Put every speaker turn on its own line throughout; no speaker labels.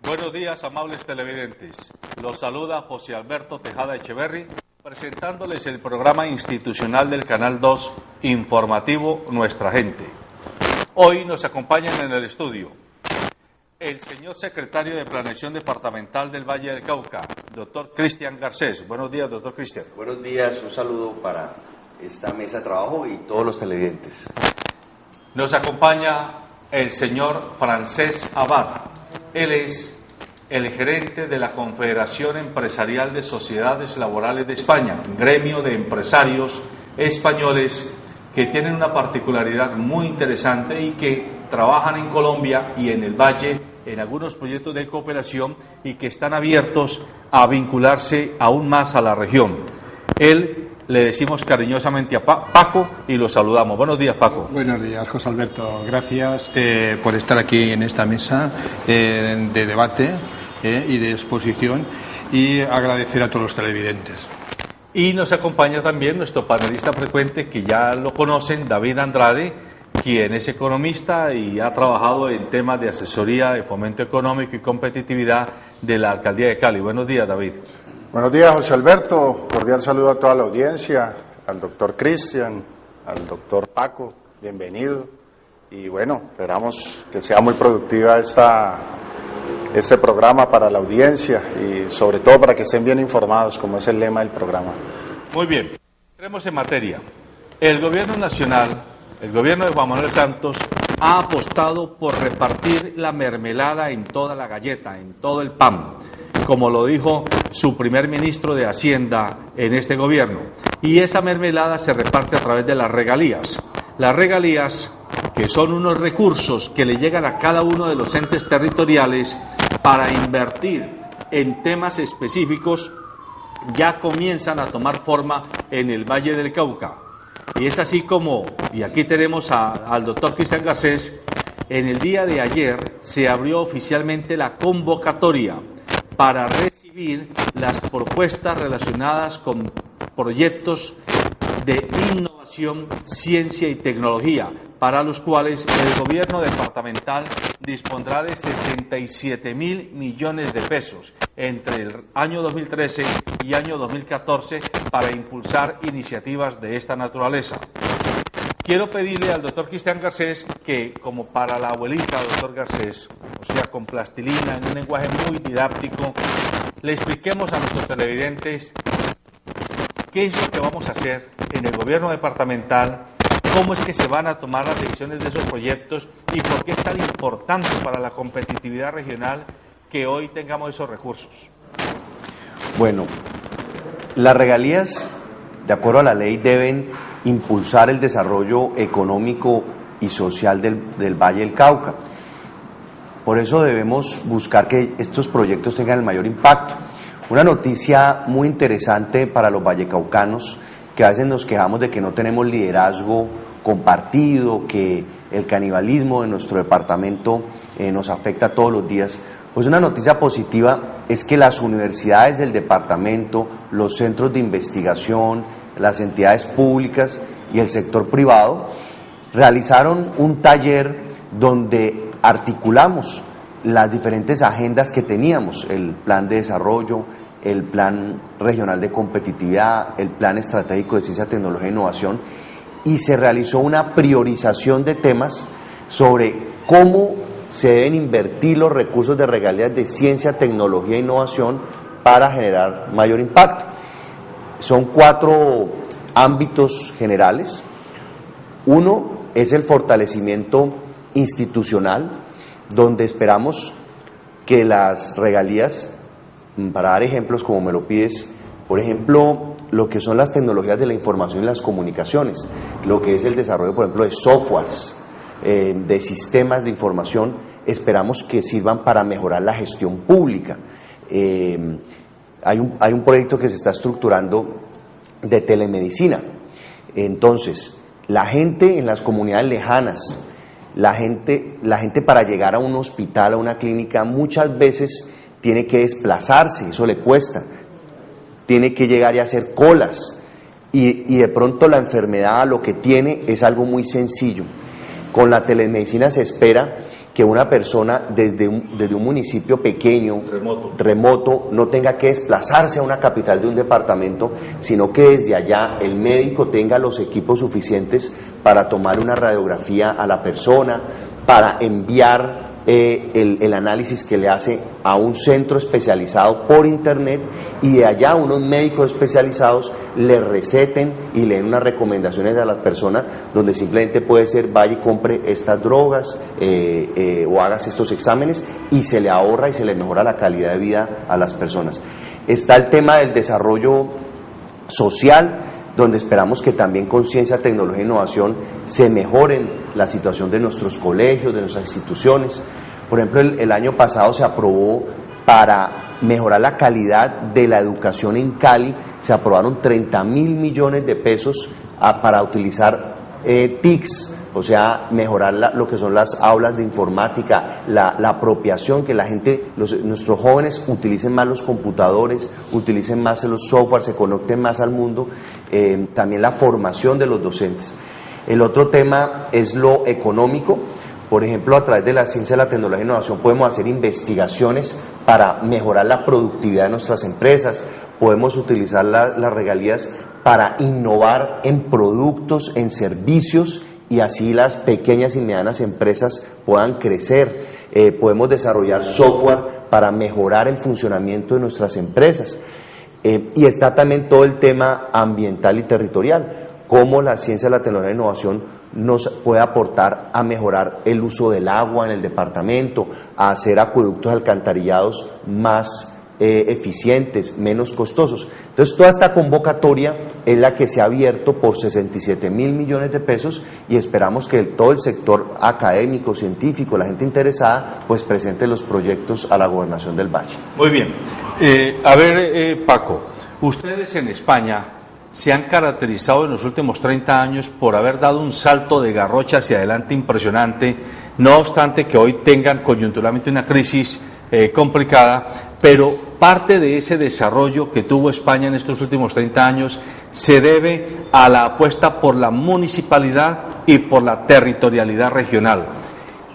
Buenos días, amables televidentes. Los saluda José Alberto Tejada Echeverri, presentándoles el programa institucional del Canal 2 informativo Nuestra Gente. Hoy nos acompañan en el estudio el señor secretario de Planeación Departamental del Valle del Cauca, doctor Cristian Garcés. Buenos días, doctor Cristian.
Buenos días, un saludo para esta mesa de trabajo y todos los televidentes.
Nos acompaña el señor Francés Abad. Él es el gerente de la Confederación Empresarial de Sociedades Laborales de España, gremio de empresarios españoles que tienen una particularidad muy interesante y que trabajan en Colombia y en el Valle en algunos proyectos de cooperación y que están abiertos a vincularse aún más a la región. Él le decimos cariñosamente a Paco y lo saludamos. Buenos días, Paco.
Buenos días, José Alberto. Gracias por estar aquí en esta mesa de debate y de exposición, y agradecer a todos los televidentes.
Y nos acompaña también nuestro panelista frecuente, que ya lo conocen, David Andrade, quien es economista y ha trabajado en temas de asesoría de fomento económico y competitividad de la Alcaldía de Cali. Buenos días, David.
Buenos días, José Alberto. Cordial saludo a toda la audiencia, al doctor Cristian, al doctor Paco, bienvenido. Y bueno, esperamos que sea muy productiva este programa para la audiencia y sobre todo para que estén bien informados, como es el lema del programa.
Muy bien, entremos en materia. El Gobierno Nacional, el Gobierno de Juan Manuel Santos, ha apostado por repartir la mermelada en toda la galleta, en todo el pan, como lo dijo su primer ministro de Hacienda en este gobierno. Y esa mermelada se reparte a través de las regalías. Las regalías, que son unos recursos que le llegan a cada uno de los entes territoriales para invertir en temas específicos, ya comienzan a tomar forma en el Valle del Cauca. Y es así como, y aquí tenemos al doctor Cristian Garcés, en el día de ayer se abrió oficialmente la convocatoria para recibir las propuestas relacionadas con proyectos de innovación, ciencia y tecnología, para los cuales el gobierno departamental dispondrá de 67.000 millones de pesos entre el año 2013 y año 2014 para impulsar iniciativas de esta naturaleza. Quiero pedirle al doctor Cristian Garcés que, como para la abuelita, doctor Garcés, o sea, con plastilina, en un lenguaje muy didáctico, le expliquemos a nuestros televidentes qué es lo que vamos a hacer en el gobierno departamental, cómo es que se van a tomar las decisiones de esos proyectos y por qué es tan importante para la competitividad regional que hoy tengamos esos recursos.
Bueno, las regalías, de acuerdo a la ley, deben impulsar el desarrollo económico y social del Valle del Cauca. Por eso debemos buscar que estos proyectos tengan el mayor impacto. Una noticia muy interesante para los vallecaucanos, que a veces nos quejamos de que no tenemos liderazgo compartido, que el canibalismo de nuestro departamento nos afecta todos los días. Pues una noticia positiva es que las universidades del departamento, los centros de investigación, las entidades públicas y el sector privado realizaron un taller donde articulamos las diferentes agendas que teníamos: el plan de desarrollo, el plan regional de competitividad, el plan estratégico de ciencia, tecnología e innovación, y se realizó una priorización de temas sobre cómo se deben invertir los recursos de regalías de ciencia, tecnología e innovación para generar mayor impacto. Son 4 ámbitos generales. Uno es el fortalecimiento institucional, donde esperamos que las regalías, para dar ejemplos como me lo pides, por ejemplo, lo que son las tecnologías de la información y las comunicaciones, lo que es el desarrollo, por ejemplo, de softwares, de sistemas de información, esperamos que sirvan para mejorar la gestión pública. Hay un proyecto que se está estructurando de telemedicina. Entonces, la gente en las comunidades lejanas, la gente para llegar a un hospital, a una clínica, muchas veces tiene que desplazarse, eso le cuesta, tiene que llegar y hacer colas, y de pronto la enfermedad lo que tiene es algo muy sencillo. Con la telemedicina se espera que una persona desde un municipio pequeño, remoto, no tenga que desplazarse a una capital de un departamento, sino que desde allá el médico tenga los equipos suficientes para tomar una radiografía a la persona, para enviar el análisis que le hace a un centro especializado por internet, y de allá unos médicos especializados le receten y le den unas recomendaciones a la persona, donde simplemente puede ser vaya y compre estas drogas o hagas estos exámenes, y se le ahorra y se le mejora la calidad de vida a las personas. Está el tema del desarrollo social, donde esperamos que también con ciencia, tecnología e innovación se mejoren la situación de nuestros colegios, de nuestras instituciones. Por ejemplo, el año pasado se aprobó, para mejorar la calidad de la educación en Cali, se aprobaron 30.000 millones de pesos para utilizar TICs, o sea, mejorar lo que son las aulas de informática, la apropiación, que la gente, nuestros jóvenes utilicen más los computadores, utilicen más los software, se conecten más al mundo, también la formación de los docentes. El otro tema es lo económico. Por ejemplo, a través de la ciencia, la tecnología e innovación podemos hacer investigaciones para mejorar la productividad de nuestras empresas, podemos utilizar las regalías para innovar en productos, en servicios, y así las pequeñas y medianas empresas puedan crecer. Podemos desarrollar software para mejorar el funcionamiento de nuestras empresas. Y está también todo el tema ambiental y territorial, cómo la ciencia, la tecnología e innovación nos puede aportar a mejorar el uso del agua en el departamento, a hacer acueductos alcantarillados más eficientes, menos costosos. Entonces, toda esta convocatoria es la que se ha abierto por 67.000 millones de pesos, y esperamos que todo el sector académico, científico, la gente interesada, pues presente los proyectos a la Gobernación del Valle.
Muy bien. Paco, ustedes en España se han caracterizado en los últimos 30 años por haber dado un salto de garrocha hacia adelante impresionante, no obstante que hoy tengan coyunturalmente una crisis complicada, pero parte de ese desarrollo que tuvo España en estos últimos 30 años se debe a la apuesta por la municipalidad y por la territorialidad regional.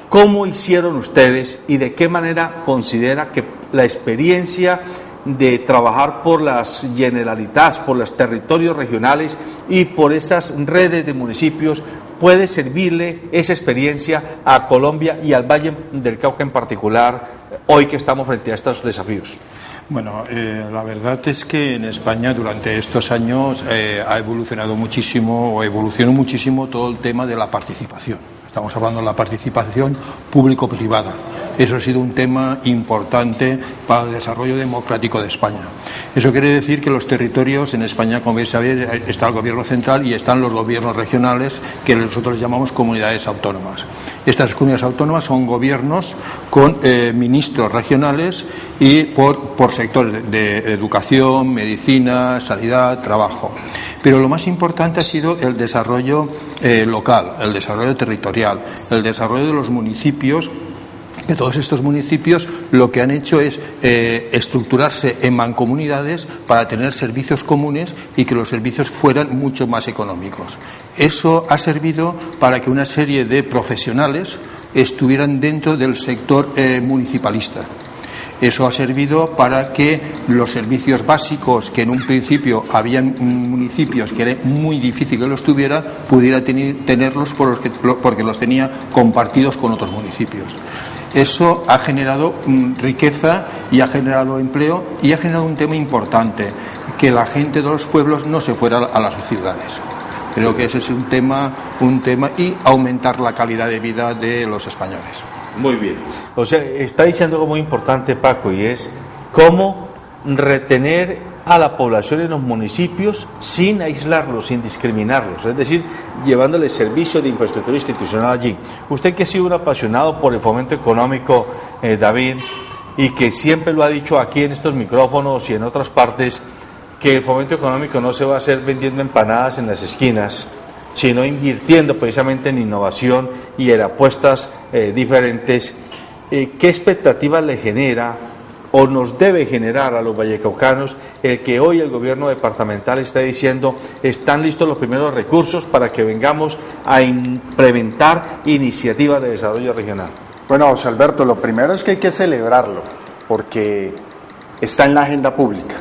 ¿Cómo hicieron ustedes y de qué manera considera que la experiencia de trabajar por las Generalitats, por los territorios regionales y por esas redes de municipios puede servirle esa experiencia a Colombia y al Valle del Cauca en particular, hoy que estamos frente a estos desafíos?
Bueno, la verdad es que en España durante estos años ha evolucionado muchísimo, o evolucionó muchísimo todo el tema de la participación. Estamos hablando de la participación público-privada. Eso ha sido un tema importante para el desarrollo democrático de España. Eso quiere decir que los territorios en España, como vais a ver, está el gobierno central y están los gobiernos regionales, que nosotros llamamos comunidades autónomas. Estas comunidades autónomas son gobiernos con ministros regionales y por sectores de educación, medicina, sanidad, trabajo. Pero lo más importante ha sido el desarrollo local, el desarrollo territorial, el desarrollo de los municipios, que todos estos municipios lo que han hecho es estructurarse en mancomunidades para tener servicios comunes y que los servicios fueran mucho más económicos. Eso ha servido para que una serie de profesionales estuvieran dentro del sector municipalista. Eso ha servido para que los servicios básicos, que en un principio habían municipios que era muy difícil que los tuviera, pudiera tenerlos porque los tenía compartidos con otros municipios. Eso ha generado riqueza y ha generado empleo y ha generado un tema importante, que la gente de los pueblos no se fuera a las ciudades. Creo que ese es un tema y aumentar la calidad de vida de los españoles.
Muy bien. O sea, está diciendo algo muy importante, Paco, y es cómo retener a la población en los municipios sin aislarlos, sin discriminarlos, es decir, llevándoles servicios de infraestructura institucional allí. Usted, que ha sido un apasionado por el fomento económico, David, y que siempre lo ha dicho aquí en estos micrófonos y en otras partes, que el fomento económico no se va a hacer vendiendo empanadas en las esquinas, sino invirtiendo precisamente en innovación y en apuestas diferentes. ¿Qué expectativas le genera o nos debe generar a los vallecaucanos el que hoy el gobierno departamental está diciendo están listos los primeros recursos para que vengamos a implementar iniciativas de desarrollo regional?
Bueno, José Alberto, lo primero es que hay que celebrarlo, porque está en la agenda pública.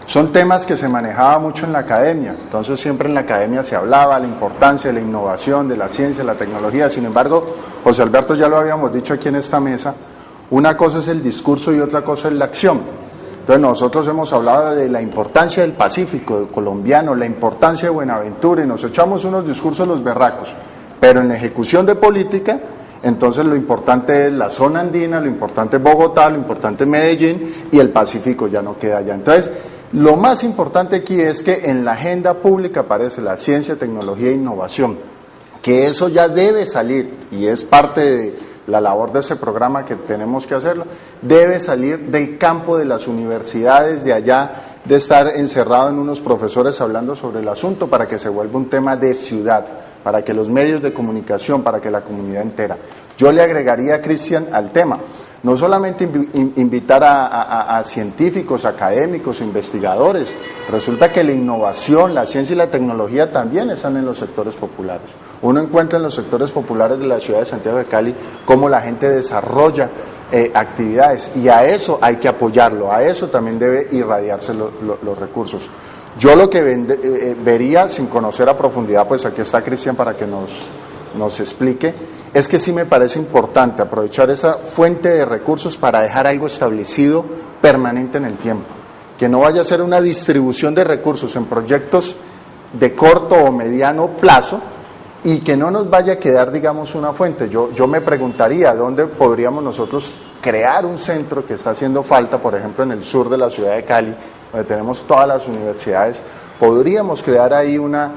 Son temas que se manejaba mucho en la academia, entonces siempre en la academia se hablaba de la importancia de la innovación, de la ciencia, de la tecnología. Sin embargo, José Alberto, ya lo habíamos dicho aquí en esta mesa, una cosa es el discurso y otra cosa es la acción. Entonces nosotros hemos hablado de la importancia del Pacífico colombiano, la importancia de Buenaventura, y nos echamos unos discursos los berracos, pero en la ejecución de política, entonces lo importante es la zona andina, lo importante es Bogotá, lo importante es Medellín, y el Pacífico ya no queda allá. Entonces, lo más importante aquí es que en la agenda pública aparece la ciencia, tecnología e innovación, que eso ya debe salir, y es parte de la labor de ese programa que tenemos que hacerlo, debe salir del campo de las universidades, de allá, de estar encerrado en unos profesores hablando sobre el asunto, para que se vuelva un tema de ciudad, para que los medios de comunicación, para que la comunidad entera. Yo le agregaría, Cristian, al tema, no solamente invitar a científicos, académicos, investigadores, resulta que la innovación, la ciencia y la tecnología también están en los sectores populares. Uno encuentra en los sectores populares de la ciudad de Santiago de Cali cómo la gente desarrolla actividades, y a eso hay que apoyarlo, a eso también debe irradiarse los recursos. Yo lo que vería, sin conocer a profundidad, pues aquí está Cristian para que nos explique, es que sí me parece importante aprovechar esa fuente de recursos para dejar algo establecido permanente en el tiempo, que no vaya a ser una distribución de recursos en proyectos de corto o mediano plazo y que no nos vaya a quedar, digamos, una fuente. Yo me preguntaría dónde podríamos nosotros crear un centro que está haciendo falta, por ejemplo, en el sur de la ciudad de Cali, donde tenemos todas las universidades. Podríamos crear ahí una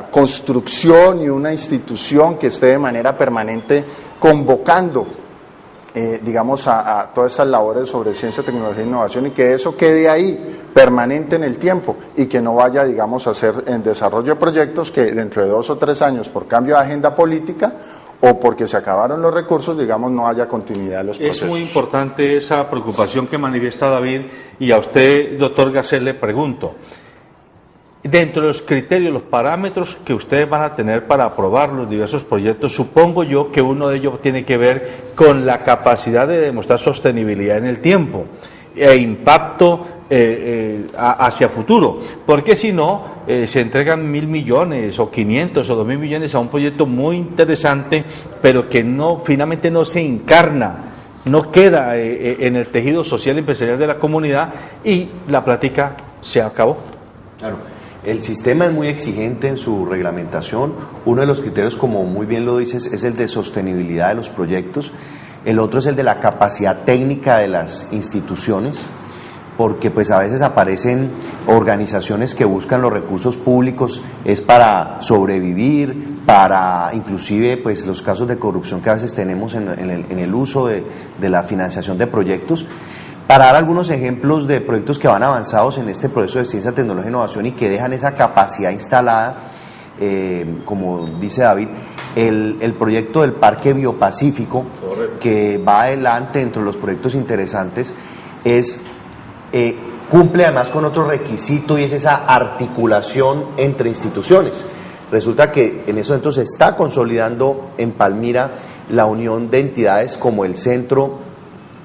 construcción y una institución que esté de manera permanente convocando, digamos, a todas estas labores sobre ciencia, tecnología e innovación, y que eso quede ahí permanente en el tiempo y que no vaya, digamos, a ser en desarrollo de proyectos que dentro de 2 o 3 años, por cambio de agenda política o porque se acabaron los recursos, digamos, no haya continuidad de los procesos.
Es muy importante esa preocupación que manifiesta David, y a usted, doctor Garcés, le pregunto, dentro de los criterios, los parámetros que ustedes van a tener para aprobar los diversos proyectos, supongo yo que uno de ellos tiene que ver con la capacidad de demostrar sostenibilidad en el tiempo e impacto hacia futuro, porque si no, se entregan 1.000 millones o 500 o 2.000 millones a un proyecto muy interesante, pero que finalmente no se encarna, no queda en el tejido social y empresarial de la comunidad, y la plática se acabó.
Claro. El sistema es muy exigente en su reglamentación. Uno de los criterios, como muy bien lo dices, es el de sostenibilidad de los proyectos. El otro es el de la capacidad técnica de las instituciones, porque pues a veces aparecen organizaciones que buscan los recursos públicos es para sobrevivir, para inclusive pues los casos de corrupción que a veces tenemos en el uso de la financiación de proyectos. Para dar algunos ejemplos de proyectos que van avanzados en este proceso de ciencia, tecnología e innovación y que dejan esa capacidad instalada, como dice David, el proyecto del Parque Biopacífico, que va adelante dentro de los proyectos interesantes, cumple además con otro requisito, y es esa articulación entre instituciones. Resulta que en eso entonces se está consolidando en Palmira la unión de entidades como el Centro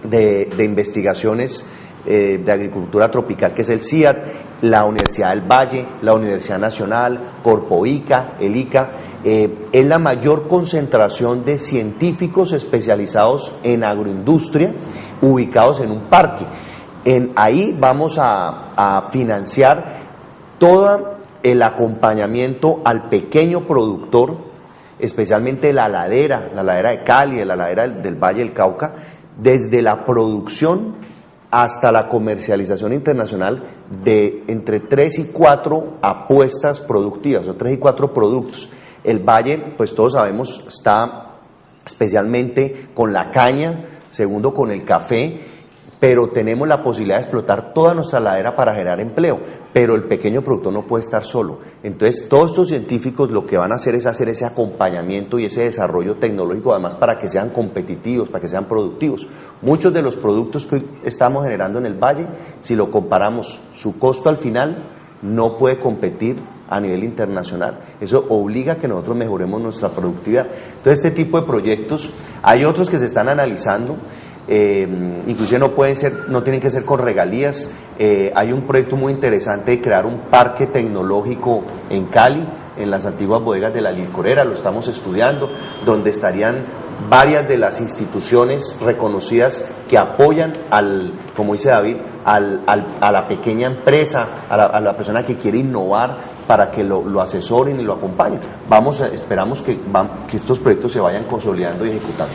de Investigaciones de Agricultura Tropical, que es el CIAT, la Universidad del Valle, la Universidad Nacional, Corpoica, el ICA. Es la mayor concentración de científicos especializados en agroindustria ubicados en un parque. Ahí vamos a financiar todo el acompañamiento al pequeño productor, especialmente la ladera de Cali, la ladera del Valle del Cauca, desde la producción hasta la comercialización internacional de entre 3 y 4 apuestas productivas, o 3 y 4 productos. El Valle, pues todos sabemos, está especialmente con la caña, segundo con el café, pero tenemos la posibilidad de explotar toda nuestra ladera para generar empleo, pero el pequeño productor no puede estar solo. Entonces, todos estos científicos lo que van a hacer es hacer ese acompañamiento y ese desarrollo tecnológico, además, para que sean competitivos, para que sean productivos. Muchos de los productos que hoy estamos generando en el Valle, si lo comparamos, su costo al final no puede competir a nivel internacional. Eso obliga a que nosotros mejoremos nuestra productividad. Entonces, este tipo de proyectos, hay otros que se están analizando, inclusive no tienen que ser con regalías. Hay un proyecto muy interesante de crear un parque tecnológico en Cali, en las antiguas bodegas de la licorera, lo estamos estudiando, donde estarían varias de las instituciones reconocidas que apoyan como dice David, a la pequeña empresa, a la persona que quiere innovar, para que lo asesoren y lo acompañen. Esperamos que estos proyectos se vayan consolidando y ejecutando.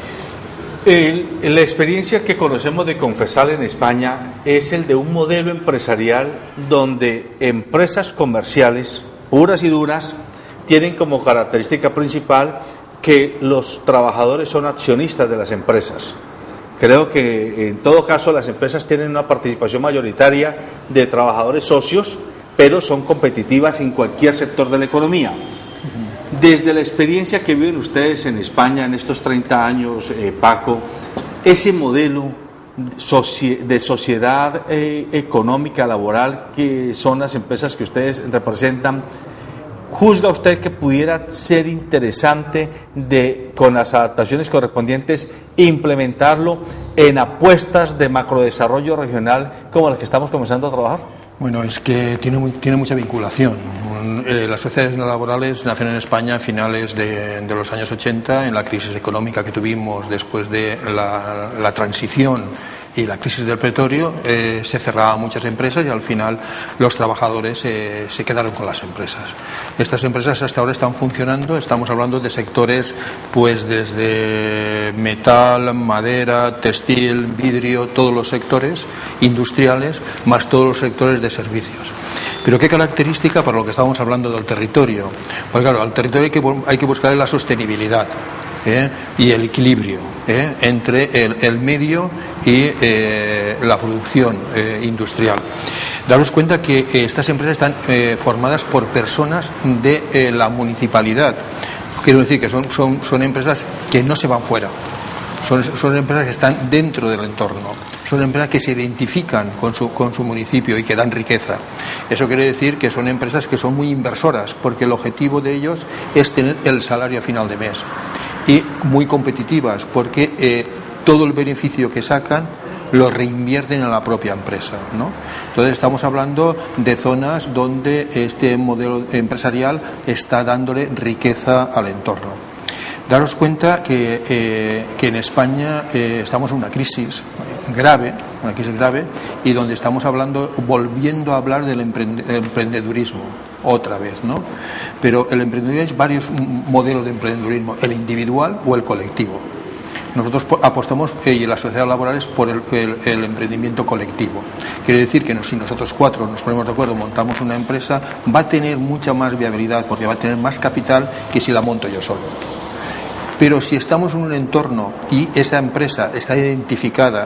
La experiencia que conocemos de Confesal en España es el de un modelo empresarial donde empresas comerciales puras y duras tienen como característica principal que los trabajadores son accionistas de las empresas. Creo que en todo caso las empresas tienen una participación mayoritaria de trabajadores socios, pero son competitivas en cualquier sector de la economía. Desde la experiencia que viven ustedes en España en estos 30 años, Paco, ese modelo de sociedad económica, laboral, que son las empresas que ustedes representan, ¿juzga usted que pudiera ser interesante con las adaptaciones correspondientes, implementarlo en apuestas de macrodesarrollo regional como las que estamos comenzando a trabajar?
Bueno, es que tiene mucha vinculación. Las sociedades laborales nacen en España a finales de los años 80, en la crisis económica que tuvimos después de la transición y la crisis del petróleo. Se cerraban muchas empresas y al final los trabajadores se quedaron con las empresas. Estas empresas hasta ahora están funcionando, estamos hablando de sectores pues desde metal, madera, textil, vidrio, todos los sectores industriales, más todos los sectores de servicios. Pero ¿qué característica para lo que estábamos hablando del territorio? Pues claro, al territorio hay que buscar la sostenibilidad y el equilibrio entre el medio y la producción industrial. Daros cuenta que estas empresas están formadas por personas de la municipalidad. Quiero decir que son empresas que no se van fuera. Son empresas que están dentro del entorno, son empresas que se identifican con su municipio y que dan riqueza. Eso quiere decir que son empresas que son muy inversoras, porque el objetivo de ellos es tener el salario a final de mes, y muy competitivas, porque todo el beneficio que sacan lo reinvierten en la propia empresa, ¿no? Entonces estamos hablando de zonas donde este modelo empresarial está dándole riqueza al entorno. Daros cuenta que en España estamos en una crisis grave, y donde estamos volviendo a hablar del emprendedurismo otra vez, ¿no? Pero el emprendedurismo es varios modelos de emprendedurismo, el individual o el colectivo. Nosotros apostamos, y las sociedades laborales, por el emprendimiento colectivo. Quiere decir que si nosotros cuatro nos ponemos de acuerdo, montamos una empresa, va a tener mucha más viabilidad, porque va a tener más capital que si la monto yo solo. Pero si estamos en un entorno y esa empresa está identificada,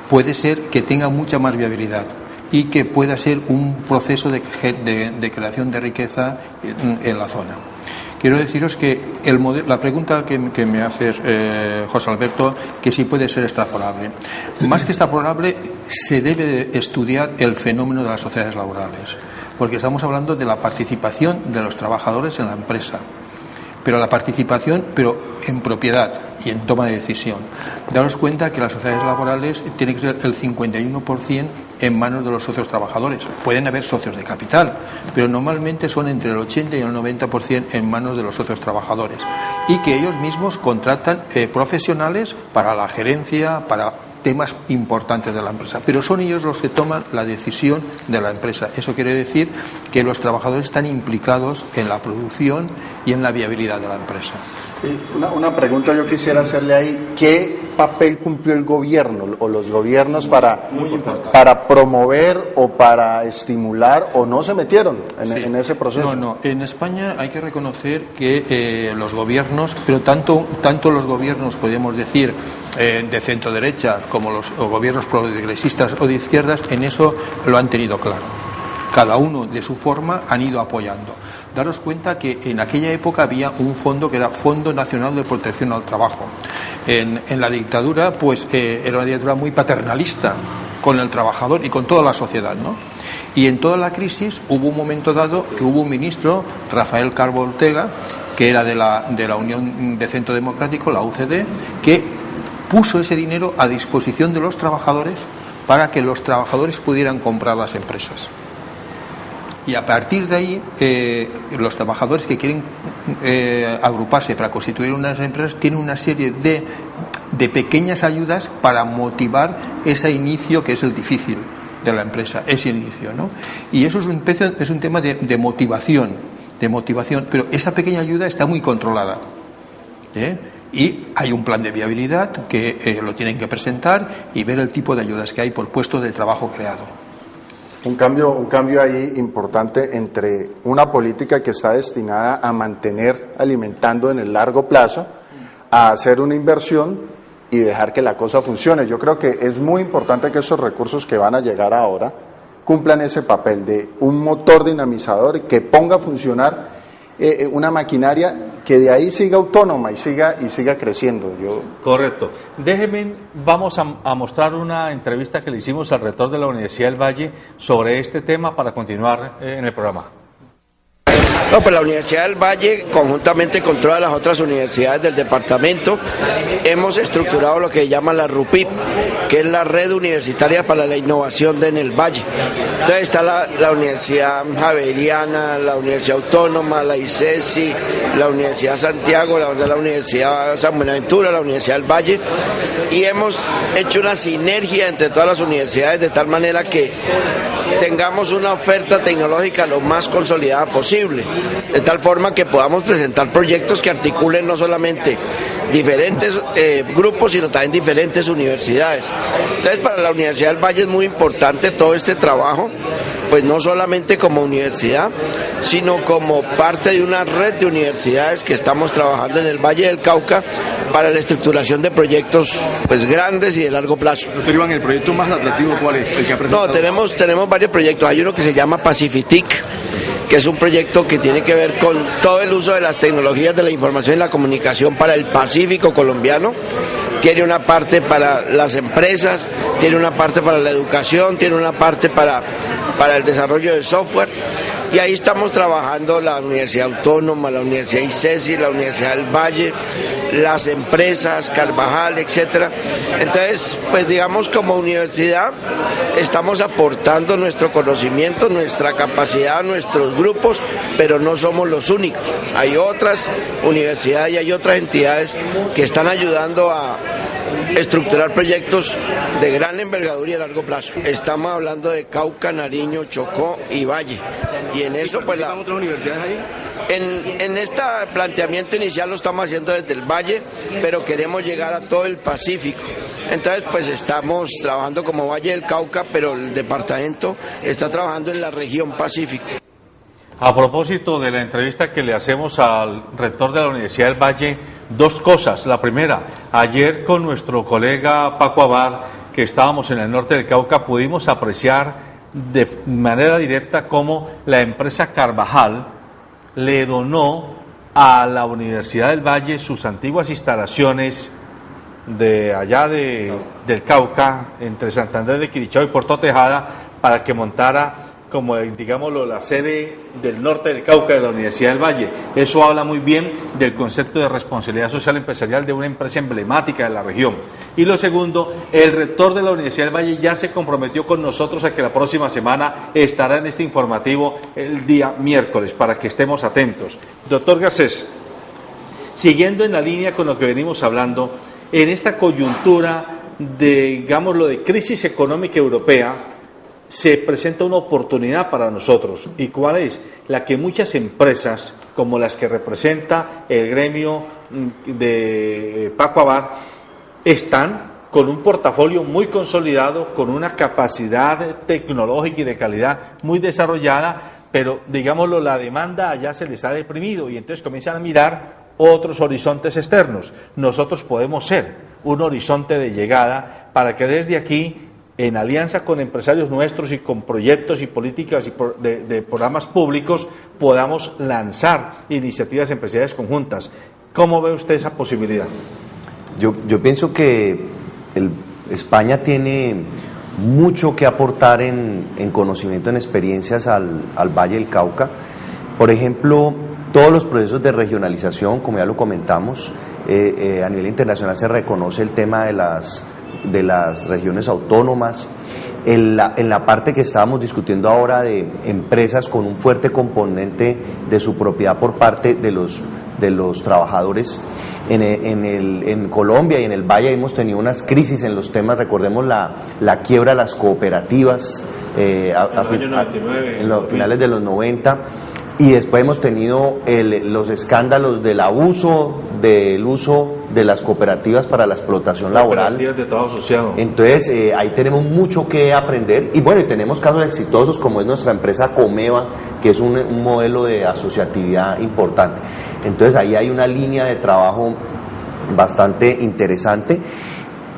puede ser que tenga mucha más viabilidad y que pueda ser un proceso de creación de riqueza en la zona. Quiero deciros que la pregunta que me haces, José Alberto, que sí puede ser extrapolable. Más que extrapolable, se debe estudiar el fenómeno de las sociedades laborales, porque estamos hablando de la participación de los trabajadores en la empresa. Pero la participación, en propiedad y en toma de decisión. Daros cuenta que las sociedades laborales tienen que ser el 51% en manos de los socios trabajadores. Pueden haber socios de capital, pero normalmente son entre el 80 y el 90% en manos de los socios trabajadores. Y que ellos mismos contratan profesionales para la gerencia, para temas importantes de la empresa, pero son ellos los que toman la decisión de la empresa. Eso quiere decir que los trabajadores están implicados en la producción y en la viabilidad de la empresa.
Una pregunta yo quisiera hacerle ahí, ¿qué papel cumplió el gobierno o los gobiernos para promover o para estimular, o no se metieron en ese proceso?
No, en España hay que reconocer que los gobiernos, pero tanto los gobiernos, podemos decir, de centro derecha como los gobiernos progresistas o de izquierdas, en eso lo han tenido claro. Cada uno de su forma han ido apoyando. Daros cuenta que en aquella época había un fondo que era Fondo Nacional de Protección al Trabajo. En la dictadura, pues era una dictadura muy paternalista con el trabajador y con toda la sociedad, ¿no? Y en toda la crisis hubo un momento dado que hubo un ministro, Rafael Calvo Ortega, que era de la Unión de Centro Democrático, la UCD, que puso ese dinero a disposición de los trabajadores para que los trabajadores pudieran comprar las empresas. Y a partir de ahí, los trabajadores que quieren agruparse para constituir unas empresas tienen una serie de pequeñas ayudas para motivar ese inicio que es el difícil de la empresa, ese inicio, ¿no? Y eso es un tema de motivación, pero esa pequeña ayuda está muy controlada, y hay un plan de viabilidad que lo tienen que presentar y ver el tipo de ayudas que hay por puesto de trabajo creado.
Un cambio ahí importante entre una política que está destinada a mantener alimentando en el largo plazo, a hacer una inversión y dejar que la cosa funcione. Yo creo que es muy importante que esos recursos que van a llegar ahora cumplan ese papel de un motor dinamizador que ponga a funcionar una maquinaria que de ahí siga autónoma y siga creciendo.
Correcto. Déjenme, vamos a mostrar una entrevista que le hicimos al rector de la Universidad del Valle sobre este tema para continuar en el programa.
No, pues la Universidad del Valle, conjuntamente con todas las otras universidades del departamento, hemos estructurado lo que llama la RUPIP, que es la Red Universitaria para la Innovación en el Valle. Entonces está la Universidad Javeriana, la Universidad Autónoma, la ICESI, la Universidad Santiago, la Universidad San Buenaventura, la Universidad del Valle, y hemos hecho una sinergia entre todas las universidades de tal manera que tengamos una oferta tecnológica lo más consolidada posible, de tal forma que podamos presentar proyectos que articulen no solamente diferentes grupos, sino también diferentes universidades. Entonces, para la Universidad del Valle es muy importante todo este trabajo, pues no solamente como universidad, sino como parte de una red de universidades que estamos trabajando en el Valle del Cauca para la estructuración de proyectos pues grandes y de largo plazo.
Doctor Iván, ¿el proyecto más atractivo cuál es? ¿El que ha presentado?
No, tenemos varios proyectos. Hay uno que se llama Pacifitic, que es un proyecto que tiene que ver con todo el uso de las tecnologías de la información y la comunicación para el Pacífico colombiano. Tiene una parte para las empresas, tiene una parte para la educación, tiene una parte para el desarrollo de software. Y ahí estamos trabajando la Universidad Autónoma, la Universidad ICESI, la Universidad del Valle, las empresas, Carvajal, etcétera. Entonces, pues digamos, como universidad estamos aportando nuestro conocimiento, nuestra capacidad, nuestros grupos, pero no somos los únicos. Hay otras universidades y hay otras entidades que están ayudando a estructurar proyectos de gran envergadura y a largo plazo. Estamos hablando de Cauca, Nariño, Chocó y Valle. Y en eso, pues
¿Participan otras universidades ahí?
En este planteamiento inicial lo estamos haciendo desde el Valle, pero queremos llegar a todo el Pacífico. Entonces, pues estamos trabajando como Valle del Cauca, pero el departamento está trabajando en la región Pacífico.
A propósito de la entrevista que le hacemos al rector de la Universidad del Valle, dos cosas. La primera, ayer con nuestro colega Paco Abad, que estábamos en el norte del Cauca, pudimos apreciar de manera directa cómo la empresa Carvajal le donó a la Universidad del Valle sus antiguas instalaciones de allá del Cauca, entre Santander de Quirichao y Puerto Tejada, para que montara, como digámoslo, la sede del norte del Cauca de la Universidad del Valle. Eso habla muy bien del concepto de responsabilidad social empresarial de una empresa emblemática de la región. Y lo segundo, el rector de la Universidad del Valle ya se comprometió con nosotros a que la próxima semana estará en este informativo el día miércoles, para que estemos atentos. Doctor Garcés, siguiendo en la línea con lo que venimos hablando, en esta coyuntura de, digámoslo, de crisis económica europea, se presenta una oportunidad para nosotros. ¿Y cuál es? La que muchas empresas, como las que representa el gremio de Paco Abad, están con un portafolio muy consolidado, con una capacidad tecnológica y de calidad muy desarrollada, pero, digámoslo, la demanda allá se les ha deprimido y entonces comienzan a mirar otros horizontes externos. Nosotros podemos ser un horizonte de llegada para que desde aquí, en alianza con empresarios nuestros y con proyectos y políticas y de programas públicos, podamos lanzar iniciativas empresariales conjuntas. ¿Cómo ve usted esa posibilidad?
Yo pienso que España tiene mucho que aportar en conocimiento, en experiencias al Valle del Cauca. Por ejemplo, todos los procesos de regionalización, como ya lo comentamos, a nivel internacional se reconoce el tema de las regiones autónomas. En la parte que estábamos discutiendo ahora de empresas con un fuerte componente de su propiedad por parte de los trabajadores, en Colombia y en el Valle hemos tenido unas crisis en los temas. Recordemos la quiebra de las cooperativas en los finales de los 90, y después hemos tenido los escándalos del uso de las cooperativas para la explotación laboral.
De trabajo asociado.
Entonces ahí tenemos mucho que aprender, y bueno, y tenemos casos exitosos como es nuestra empresa Comeva, que es un modelo de asociatividad importante. Entonces ahí hay una línea de trabajo bastante interesante.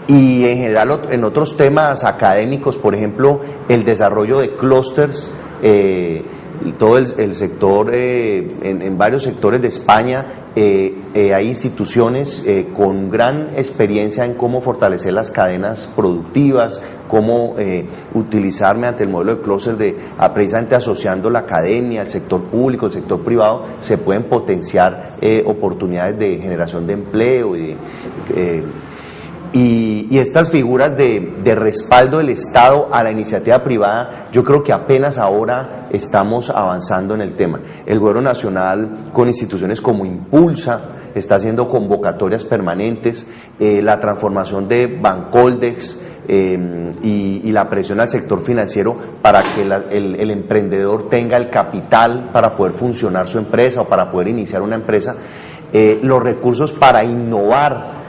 Y en general en otros temas académicos, por ejemplo, el desarrollo de clústeres, todo el sector, en varios sectores de España hay instituciones con gran experiencia en cómo fortalecer las cadenas productivas, cómo utilizar mediante el modelo de clúster, precisamente asociando la academia, el sector público, el sector privado, se pueden potenciar oportunidades de generación de empleo y estas figuras de respaldo del Estado a la iniciativa privada. Yo creo que apenas ahora estamos avanzando en el tema. El Gobierno Nacional, con instituciones como Impulsa, está haciendo convocatorias permanentes, la transformación de Bancoldex y la presión al sector financiero para que el emprendedor tenga el capital para poder funcionar su empresa o para poder iniciar una empresa, los recursos para innovar,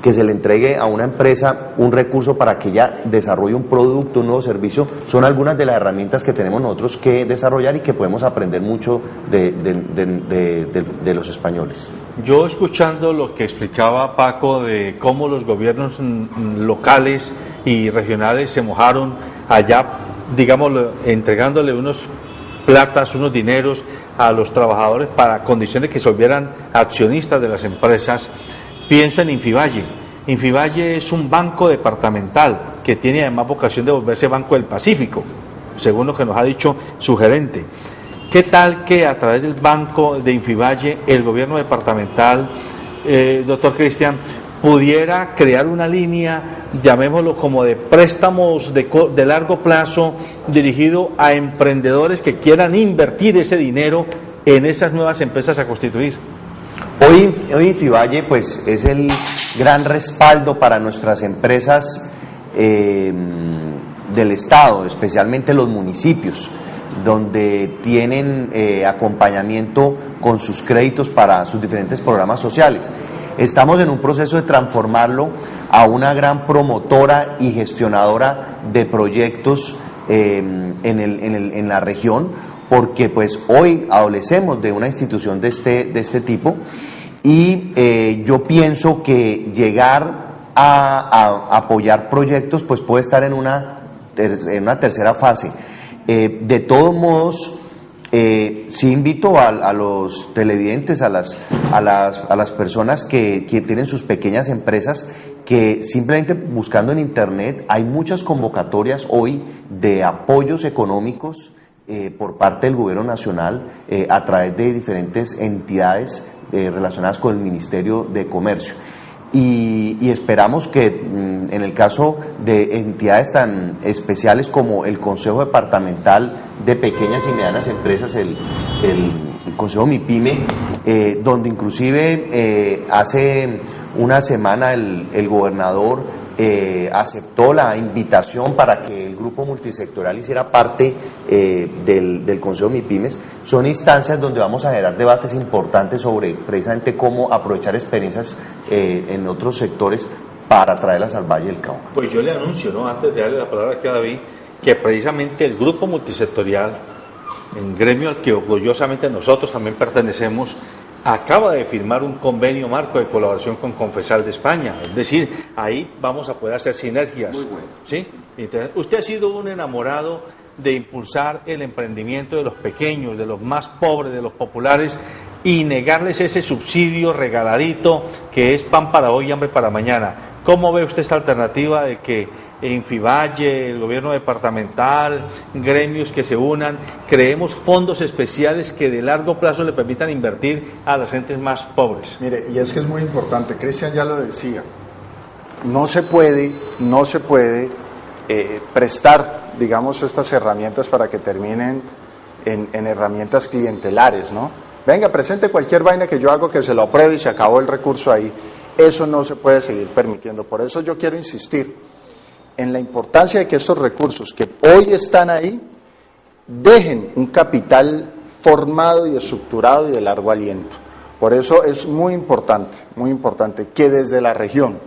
que se le entregue a una empresa un recurso para que ella desarrolle un producto, un nuevo servicio, son algunas de las herramientas que tenemos nosotros que desarrollar y que podemos aprender mucho de los españoles.
Yo, escuchando lo que explicaba Paco de cómo los gobiernos locales y regionales se mojaron allá, digámoslo, entregándole unos platas, unos dineros a los trabajadores para condiciones que se volvieran accionistas de las empresas, pienso en Infivalle. Infivalle es un banco departamental que tiene además vocación de volverse Banco del Pacífico, según lo que nos ha dicho su gerente. ¿Qué tal que a través del banco de Infivalle el gobierno departamental, doctor Cristian, pudiera crear una línea, llamémoslo como de préstamos de largo plazo, dirigido a emprendedores que quieran invertir ese dinero en esas nuevas empresas a constituir?
Hoy Infivalle pues es el gran respaldo para nuestras empresas del Estado, especialmente los municipios, donde tienen acompañamiento con sus créditos para sus diferentes programas sociales. Estamos en un proceso de transformarlo a una gran promotora y gestionadora de proyectos en la región, porque pues hoy adolecemos de una institución de este tipo, y yo pienso que llegar a apoyar proyectos pues puede estar en una tercera fase. De todos modos, sí invito a los televidentes, a las personas que tienen sus pequeñas empresas, que simplemente buscando en internet hay muchas convocatorias hoy de apoyos económicos por parte del Gobierno Nacional a través de diferentes entidades relacionadas con el Ministerio de Comercio. Y esperamos que en el caso de entidades tan especiales como el Consejo Departamental de Pequeñas y Medianas Empresas, el Consejo MIPYME, donde inclusive hace una semana el gobernador aceptó la invitación para que el grupo multisectorial hiciera parte del Consejo MIPYMES. Son instancias donde vamos a generar debates importantes sobre precisamente cómo aprovechar experiencias en otros sectores para traerlas al Valle del Cauca.
Pues yo le anuncio, ¿no?, antes de darle la palabra aquí a David, que precisamente el grupo multisectorial, el gremio al que orgullosamente nosotros también pertenecemos, acaba de firmar un convenio marco de colaboración con Confesal de España. Es decir, ahí vamos a poder hacer sinergias.
Muy bueno.
¿Sí? Entonces, usted ha sido un enamorado de impulsar el emprendimiento de los pequeños, de los más pobres, de los populares, y negarles ese subsidio regaladito que es pan para hoy y hambre para mañana. ¿Cómo ve usted esta alternativa de que Infivalle, el gobierno departamental, gremios que se unan, creemos fondos especiales que de largo plazo le permitan invertir a las gentes más pobres?
Mire, y es que es muy importante, Cristian ya lo decía, no se puede prestar, digamos, estas herramientas para que terminen en herramientas clientelares, ¿no? Venga, presente cualquier vaina que yo hago que se lo apruebe y se acabó el recurso ahí. Eso no se puede seguir permitiendo. Por eso yo quiero insistir en la importancia de que estos recursos que hoy están ahí dejen un capital formado y estructurado y de largo aliento. Por eso es muy importante que desde la región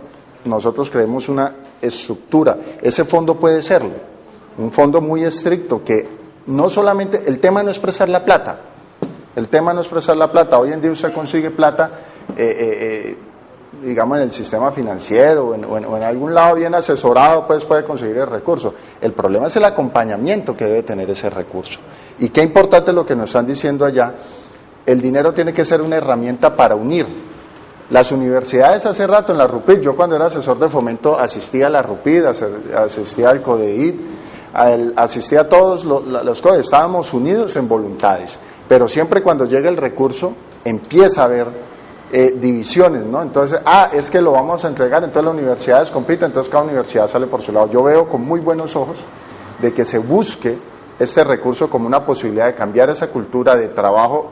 nosotros creemos una estructura. Ese fondo puede serlo, un fondo muy estricto que no solamente, el tema no es prestar la plata, hoy en día usted consigue plata digamos en el sistema financiero o en algún lado bien asesorado, pues puede conseguir el recurso. El problema es el acompañamiento que debe tener ese recurso. Y qué importante lo que nos están diciendo allá, el dinero tiene que ser una herramienta para unir. Las universidades hace rato en la RUPID, yo cuando era asesor de fomento asistía a la RUPID, asistía al CODEID, asistía a todos los CODES, estábamos unidos en voluntades, pero siempre cuando llega el recurso empieza a haber divisiones, ¿no? Entonces, es que lo vamos a entregar, entonces las universidades compiten, entonces cada universidad sale por su lado. Yo veo con muy buenos ojos de que se busque este recurso como una posibilidad de cambiar esa cultura de trabajo,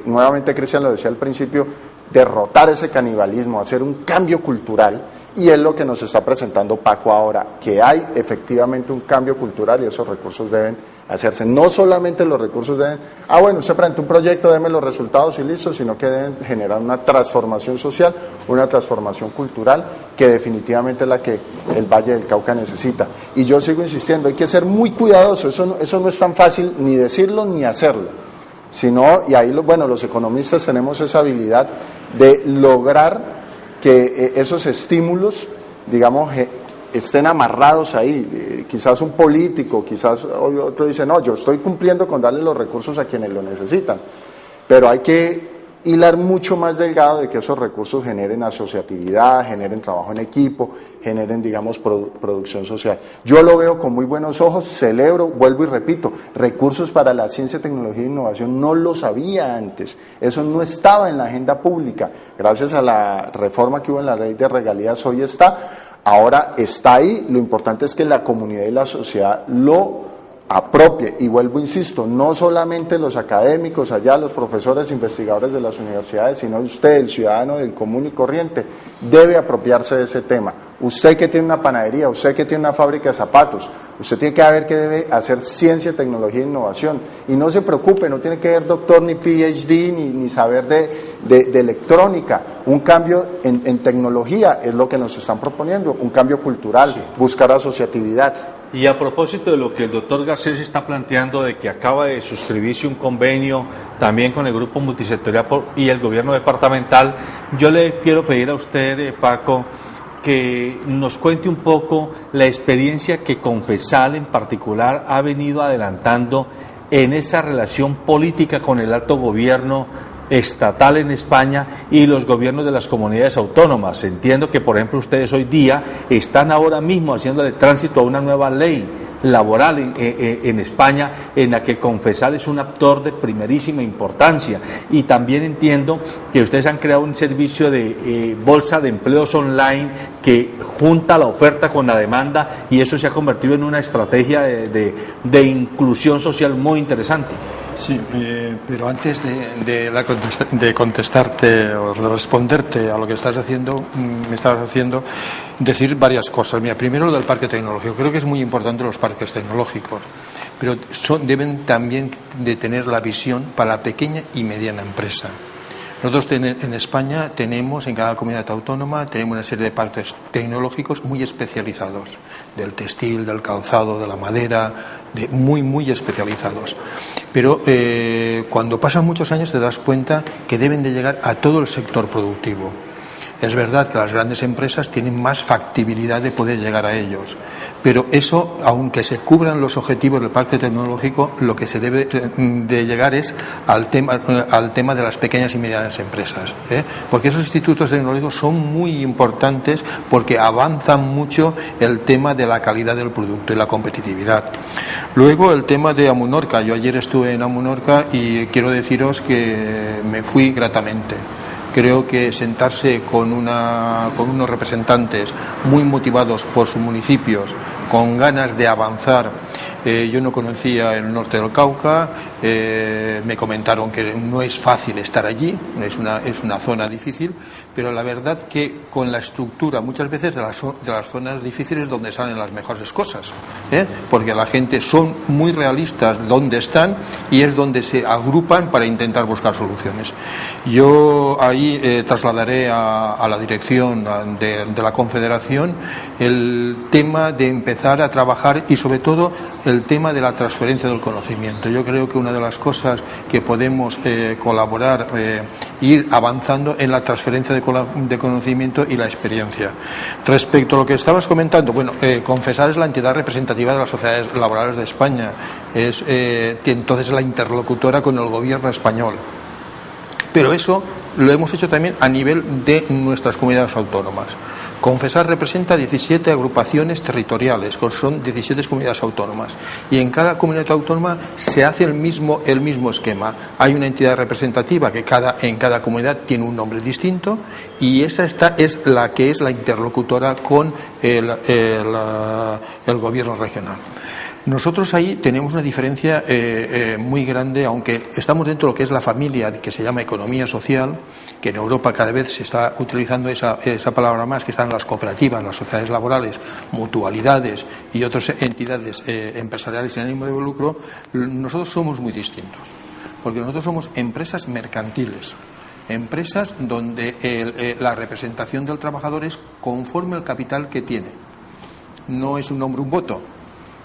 nuevamente Cristian lo decía al principio, derrotar ese canibalismo, hacer un cambio cultural, y es lo que nos está presentando Paco ahora, que hay efectivamente un cambio cultural y esos recursos deben hacerse. No solamente los recursos deben, bueno, usted presenta un proyecto, deme los resultados y listo, sino que deben generar una transformación social, una transformación cultural, que definitivamente es la que el Valle del Cauca necesita. Y yo sigo insistiendo, hay que ser muy cuidadoso, eso no es tan fácil ni decirlo ni hacerlo, sino, y ahí los economistas tenemos esa habilidad de lograr que esos estímulos, digamos, estén amarrados ahí. Quizás un político, quizás otro dice, no, yo estoy cumpliendo con darle los recursos a quienes lo necesitan, pero hay que hilar mucho más delgado de que esos recursos generen asociatividad, generen trabajo en equipo, generen, digamos, producción social. Yo lo veo con muy buenos ojos, celebro, vuelvo y repito, recursos para la ciencia, tecnología e innovación no los había antes, eso no estaba en la agenda pública, gracias a la reforma que hubo en la ley de regalías hoy está, ahora está ahí, lo importante es que la comunidad y la sociedad lo apropie, y vuelvo, insisto, no solamente los académicos allá, los profesores, investigadores de las universidades, sino usted, el ciudadano del común y corriente, debe apropiarse de ese tema. Usted que tiene una panadería, usted que tiene una fábrica de zapatos, usted tiene que ver que debe hacer ciencia, tecnología e innovación, y no se preocupe, no tiene que ser doctor ni PhD, ni saber de electrónica. Un cambio en tecnología es lo que nos están proponiendo, un cambio cultural, sí. Buscar asociatividad.
Y a propósito de lo que el doctor Garcés está planteando, de que acaba de suscribirse un convenio también con el grupo multisectorial y el gobierno departamental, yo le quiero pedir a usted, Paco, que nos cuente un poco la experiencia que Confesal en particular ha venido adelantando en esa relación política con el alto gobierno estatal en España y los gobiernos de las comunidades autónomas. Entiendo que, por ejemplo, ustedes hoy día están ahora mismo haciéndole tránsito a una nueva ley laboral en España, en la que Confesal es un actor de primerísima importancia, y también entiendo que ustedes han creado un servicio de bolsa de empleos online que junta la oferta con la demanda, y eso se ha convertido en una estrategia de inclusión social muy interesante.
Sí, Pero antes de contestarte o de responderte a lo que estás haciendo, me estás haciendo decir varias cosas. Mira, primero lo del parque tecnológico. Creo que es muy importante los parques tecnológicos, pero deben también de tener la visión para la pequeña y mediana empresa. Nosotros en España tenemos, en cada comunidad autónoma, tenemos una serie de parques tecnológicos muy especializados, del textil, del calzado, de la madera, muy especializados. Pero cuando pasan muchos años te das cuenta que deben de llegar a todo el sector productivo. Es verdad que las grandes empresas tienen más factibilidad de poder llegar a ellos, pero eso, aunque se cubran los objetivos del parque tecnológico, lo que se debe de llegar es al tema de las pequeñas y medianas empresas, porque esos institutos tecnológicos son muy importantes porque avanzan mucho el tema de la calidad del producto y la competitividad. Luego el tema de Amunorca. Yo ayer estuve en Amunorca y quiero deciros que me fui gratamente. Creo que sentarse con unos representantes muy motivados por sus municipios, con ganas de avanzar. Yo no conocía el norte del Cauca, me comentaron que no es fácil estar allí, es una zona difícil, pero la verdad que con la estructura muchas veces de las zonas difíciles donde salen las mejores cosas, porque la gente son muy realistas donde están y es donde se agrupan para intentar buscar soluciones. Yo ahí trasladaré a la dirección de la Confederación el tema de empezar a trabajar y sobre todo el tema de la transferencia del conocimiento. Yo creo que una de las cosas que podemos colaborar, ir avanzando en la transferencia de conocimiento y la experiencia. Respecto a lo que estabas comentando, bueno, Confesar es la entidad representativa de las sociedades laborales de España, es entonces la interlocutora con el gobierno español. Pero eso lo hemos hecho también a nivel de nuestras comunidades autónomas. Confesar representa 17 agrupaciones territoriales, son 17 comunidades autónomas, y en cada comunidad autónoma se hace el mismo esquema. Hay una entidad representativa que en cada comunidad tiene un nombre distinto, y esa es la que es la interlocutora con el gobierno regional. Nosotros ahí tenemos una diferencia muy grande, aunque estamos dentro de lo que es la familia, que se llama economía social, que en Europa cada vez se está utilizando esa palabra más, que están las cooperativas, las sociedades laborales, mutualidades y otras entidades empresariales sin ánimo de lucro. Nosotros somos muy distintos, porque nosotros somos empresas mercantiles, empresas donde la representación del trabajador es conforme al capital que tiene. No es un nombre, un voto,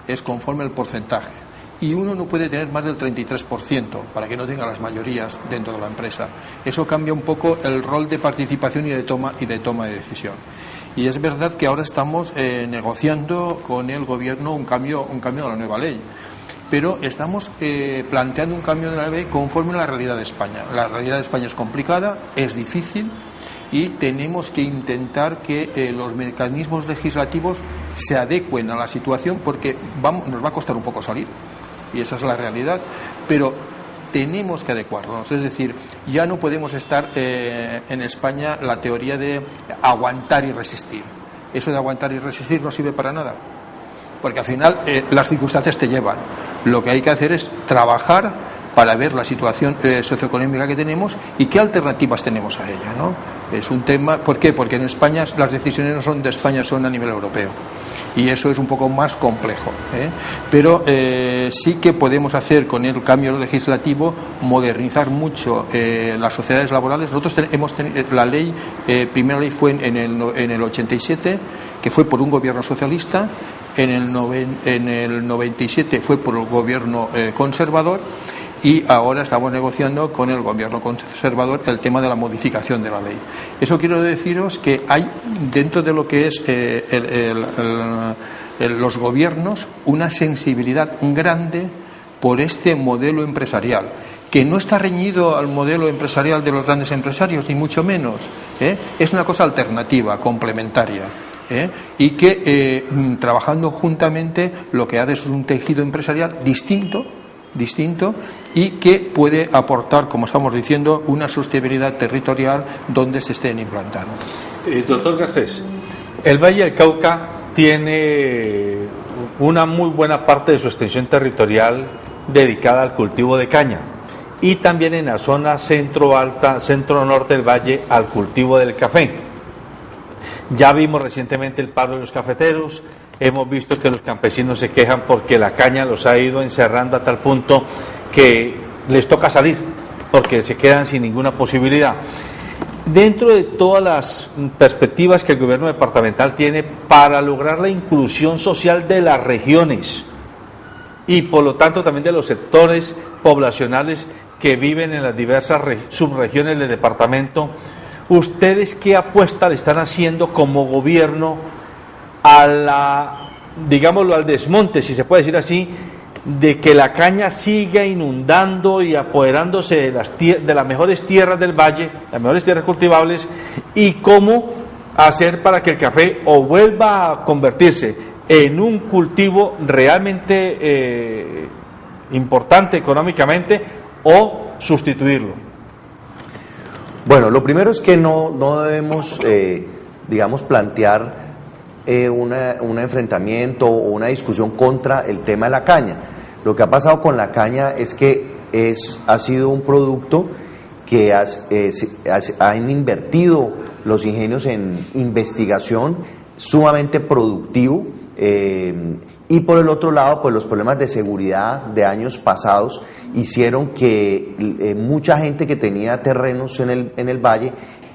es conforme al porcentaje. Y uno no puede tener más del 33% para que no tenga las mayorías dentro de la empresa. Eso cambia un poco el rol de participación y de toma de decisión. Y es verdad que ahora estamos negociando con el gobierno un cambio de la nueva ley. Pero estamos planteando un cambio de la ley conforme a la realidad de España. La realidad de España es complicada, es difícil, y tenemos que intentar que los mecanismos legislativos se adecuen a la situación, porque nos va a costar un poco salir, y esa es la realidad, pero tenemos que adecuarnos. Es decir, ya no podemos estar en España la teoría de aguantar y resistir. Eso de aguantar y resistir no sirve para nada, porque al final las circunstancias te llevan. Lo que hay que hacer es trabajar para ver la situación socioeconómica que tenemos y qué alternativas tenemos a ella, ¿no? Es un tema. ¿Por qué? Porque en España las decisiones no son de España, son a nivel europeo. Y eso es un poco más complejo, pero sí que podemos hacer con el cambio legislativo modernizar mucho las sociedades laborales. Nosotros hemos tenido la ley, primera ley fue en el 87, que fue por un gobierno socialista. En el 97 fue por el gobierno conservador. Y ahora estamos negociando con el gobierno conservador el tema de la modificación de la ley. Eso quiero deciros que hay dentro de lo que es los gobiernos una sensibilidad grande por este modelo empresarial, que no está reñido al modelo empresarial de los grandes empresarios, ni mucho menos. Es una cosa alternativa, complementaria. Y que trabajando juntamente lo que hace es un tejido empresarial distinto y que puede aportar, como estamos diciendo, una sostenibilidad territorial donde se estén implantando.
Doctor Garcés, el Valle del Cauca tiene una muy buena parte de su extensión territorial dedicada al cultivo de caña. y también en la zona centro alta, centro norte del valle, al cultivo del café. Ya vimos recientemente el paro de los cafeteros, hemos visto que los campesinos se quejan porque la caña los ha ido encerrando a tal punto que les toca salir, porque se quedan sin ninguna posibilidad. Dentro de todas las perspectivas que el gobierno departamental tiene para lograr la inclusión social de las regiones y por lo tanto también de los sectores poblacionales que viven en las diversas subregiones del departamento, ¿ustedes qué apuesta le están haciendo como gobierno a digámoslo, al desmonte, si se puede decir así, de que la caña siga inundando y apoderándose de las mejores tierras del valle, las mejores tierras cultivables, y cómo hacer para que el café o vuelva a convertirse en un cultivo realmente importante económicamente o sustituirlo?
Bueno, lo primero es que no debemos, digamos, plantear un enfrentamiento o una discusión contra el tema de la caña. Lo que ha pasado con la caña es que ha sido un producto que han invertido los ingenios en investigación sumamente productivo, y por el otro lado, pues los problemas de seguridad de años pasados hicieron que mucha gente que tenía terrenos en el valle,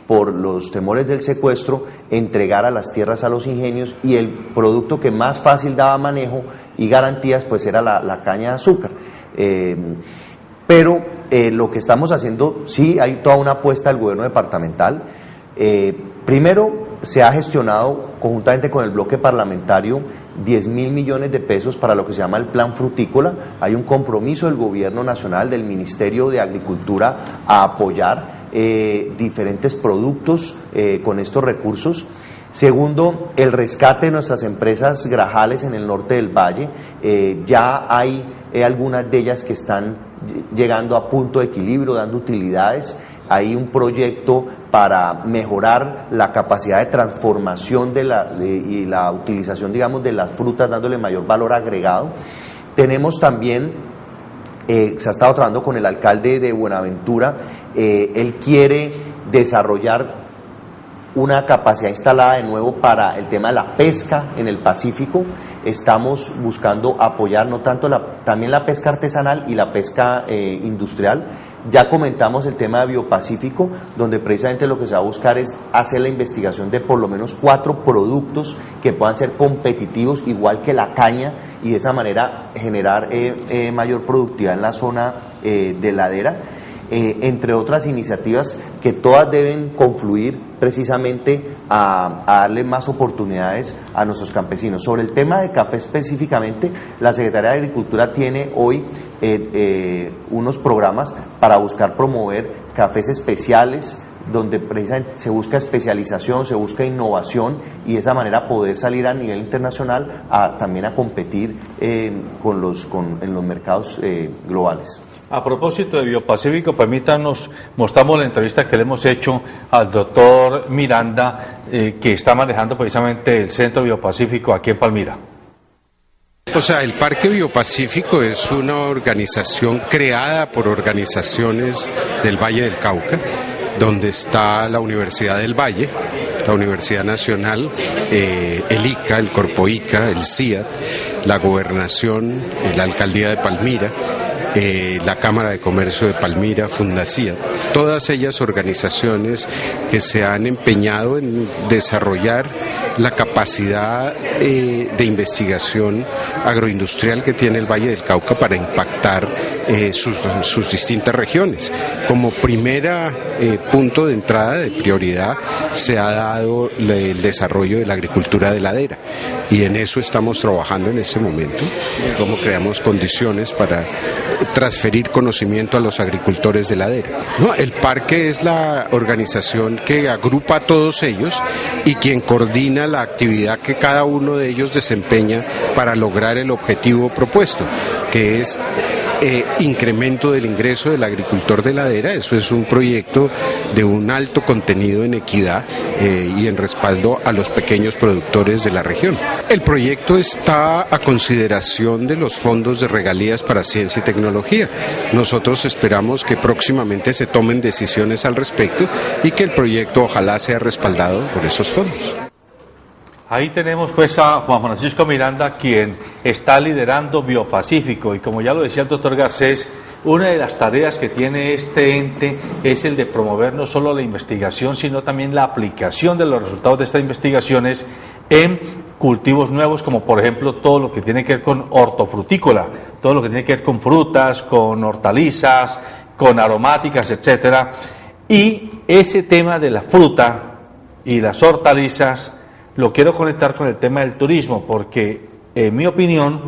por los temores del secuestro, entregara las tierras a los ingenios, y el producto que más fácil daba manejo y garantías pues era la caña de azúcar. Pero lo que estamos haciendo, sí hay toda una apuesta del gobierno departamental. Primero, se ha gestionado conjuntamente con el bloque parlamentario 10.000 millones de pesos para lo que se llama el plan frutícola. Hay un compromiso del gobierno nacional, del Ministerio de Agricultura, a apoyar diferentes productos con estos recursos. Segundo, el rescate de nuestras empresas grajales en el norte del valle. Ya hay algunas de ellas que están llegando a punto de equilibrio, dando utilidades. Hay un proyecto para mejorar la capacidad de transformación y la utilización, digamos, de las frutas, dándole mayor valor agregado. Tenemos también, se ha estado trabajando con el alcalde de Buenaventura, él quiere desarrollar una capacidad instalada de nuevo para el tema de la pesca en el Pacífico. Estamos buscando apoyar no tanto también la pesca artesanal y la pesca industrial. Ya comentamos el tema de Biopacífico, donde precisamente lo que se va a buscar es hacer la investigación de por lo menos 4 productos que puedan ser competitivos igual que la caña, y de esa manera generar mayor productividad en la zona de ladera. Entre otras iniciativas que todas deben confluir precisamente a darle más oportunidades a nuestros campesinos. Sobre el tema de café específicamente, la Secretaría de Agricultura tiene hoy unos programas para buscar promover cafés especiales, donde precisamente se busca especialización, se busca innovación, y de esa manera poder salir a nivel internacional también a competir en los mercados globales.
A propósito de Biopacífico, permítanos, mostramos la entrevista que le hemos hecho al doctor Miranda, que está manejando precisamente el Centro Biopacífico aquí en Palmira.
O sea, el Parque Biopacífico es una organización creada por organizaciones del Valle del Cauca, donde está la Universidad del Valle, la Universidad Nacional, el ICA, el Corpoica, el CIAT, la Gobernación, la Alcaldía de Palmira, la Cámara de Comercio de Palmira, Fundacía, todas ellas organizaciones que se han empeñado en desarrollar la capacidad de investigación agroindustrial que tiene el Valle del Cauca para impactar sus distintas regiones. Como primera punto de entrada, de prioridad, se ha dado el desarrollo de la agricultura de ladera, y en eso estamos trabajando en este momento, cómo creamos condiciones para transferir conocimiento a los agricultores de ladera. No, el parque es la organización que agrupa a todos ellos y quien coordina la actividad que cada uno de ellos desempeña para lograr el objetivo propuesto, que es incremento del ingreso del agricultor de ladera. Eso es un proyecto de un alto contenido en equidad, y en respaldo a los pequeños productores de la región. El proyecto está a consideración de los fondos de regalías para ciencia y tecnología. Nosotros esperamos que próximamente se tomen decisiones al respecto y que el proyecto ojalá sea respaldado por esos fondos.
Ahí tenemos pues a Juan Francisco Miranda, quien está liderando Biopacífico, y como ya lo decía el doctor Garcés, una de las tareas que tiene este ente es el de promover no solo la investigación, sino también la aplicación de los resultados de estas investigaciones en cultivos nuevos, como por ejemplo todo lo que tiene que ver con hortofrutícola, todo lo que tiene que ver con frutas, con hortalizas, con aromáticas, etcétera. Y ese tema de la fruta y las hortalizas lo quiero conectar con el tema del turismo, porque en mi opinión,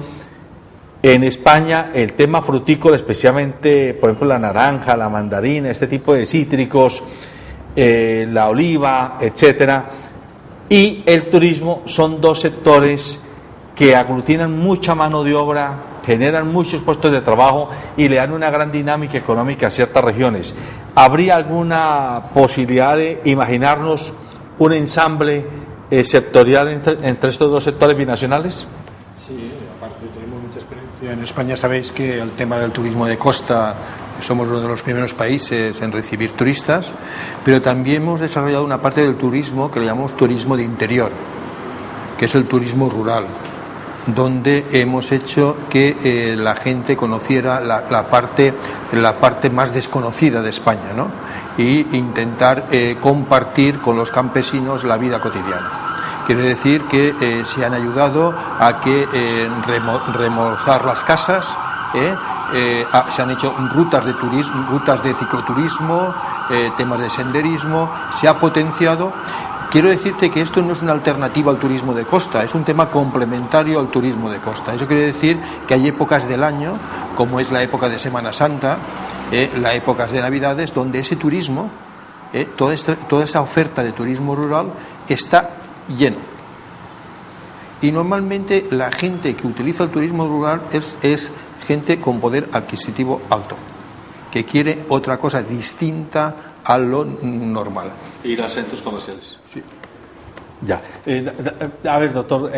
en España el tema frutícola, especialmente por ejemplo la naranja, la mandarina, este tipo de cítricos, la oliva, etcétera, y el turismo son dos sectores que aglutinan mucha mano de obra, generan muchos puestos de trabajo y le dan una gran dinámica económica a ciertas regiones. ¿Habría alguna posibilidad de imaginarnos un ensamble sectorial entre estos dos sectores binacionales?
Sí, aparte tenemos mucha experiencia. En España sabéis que el tema del turismo de costa, somos uno de los primeros países en recibir turistas, pero también hemos desarrollado una parte del turismo que le llamamos turismo de interior, que es el turismo rural, donde hemos hecho que la gente conociera la parte más desconocida de España, ¿no? Y intentar compartir con los campesinos la vida cotidiana. Quiere decir que se han ayudado a que remozar las casas, se han hecho rutas de turismo, rutas de cicloturismo, temas de senderismo, se ha potenciado. Quiero decirte que esto no es una alternativa al turismo de costa, es un tema complementario al turismo de costa. Eso quiere decir que hay épocas del año, como es la época de Semana Santa, las épocas de Navidades, donde ese turismo, toda esa oferta de turismo rural está lleno. Y normalmente la gente que utiliza el turismo rural es gente con poder adquisitivo alto, que quiere otra cosa distinta a lo normal.
Ir a centros comerciales.
Sí.
Ya. A ver, doctor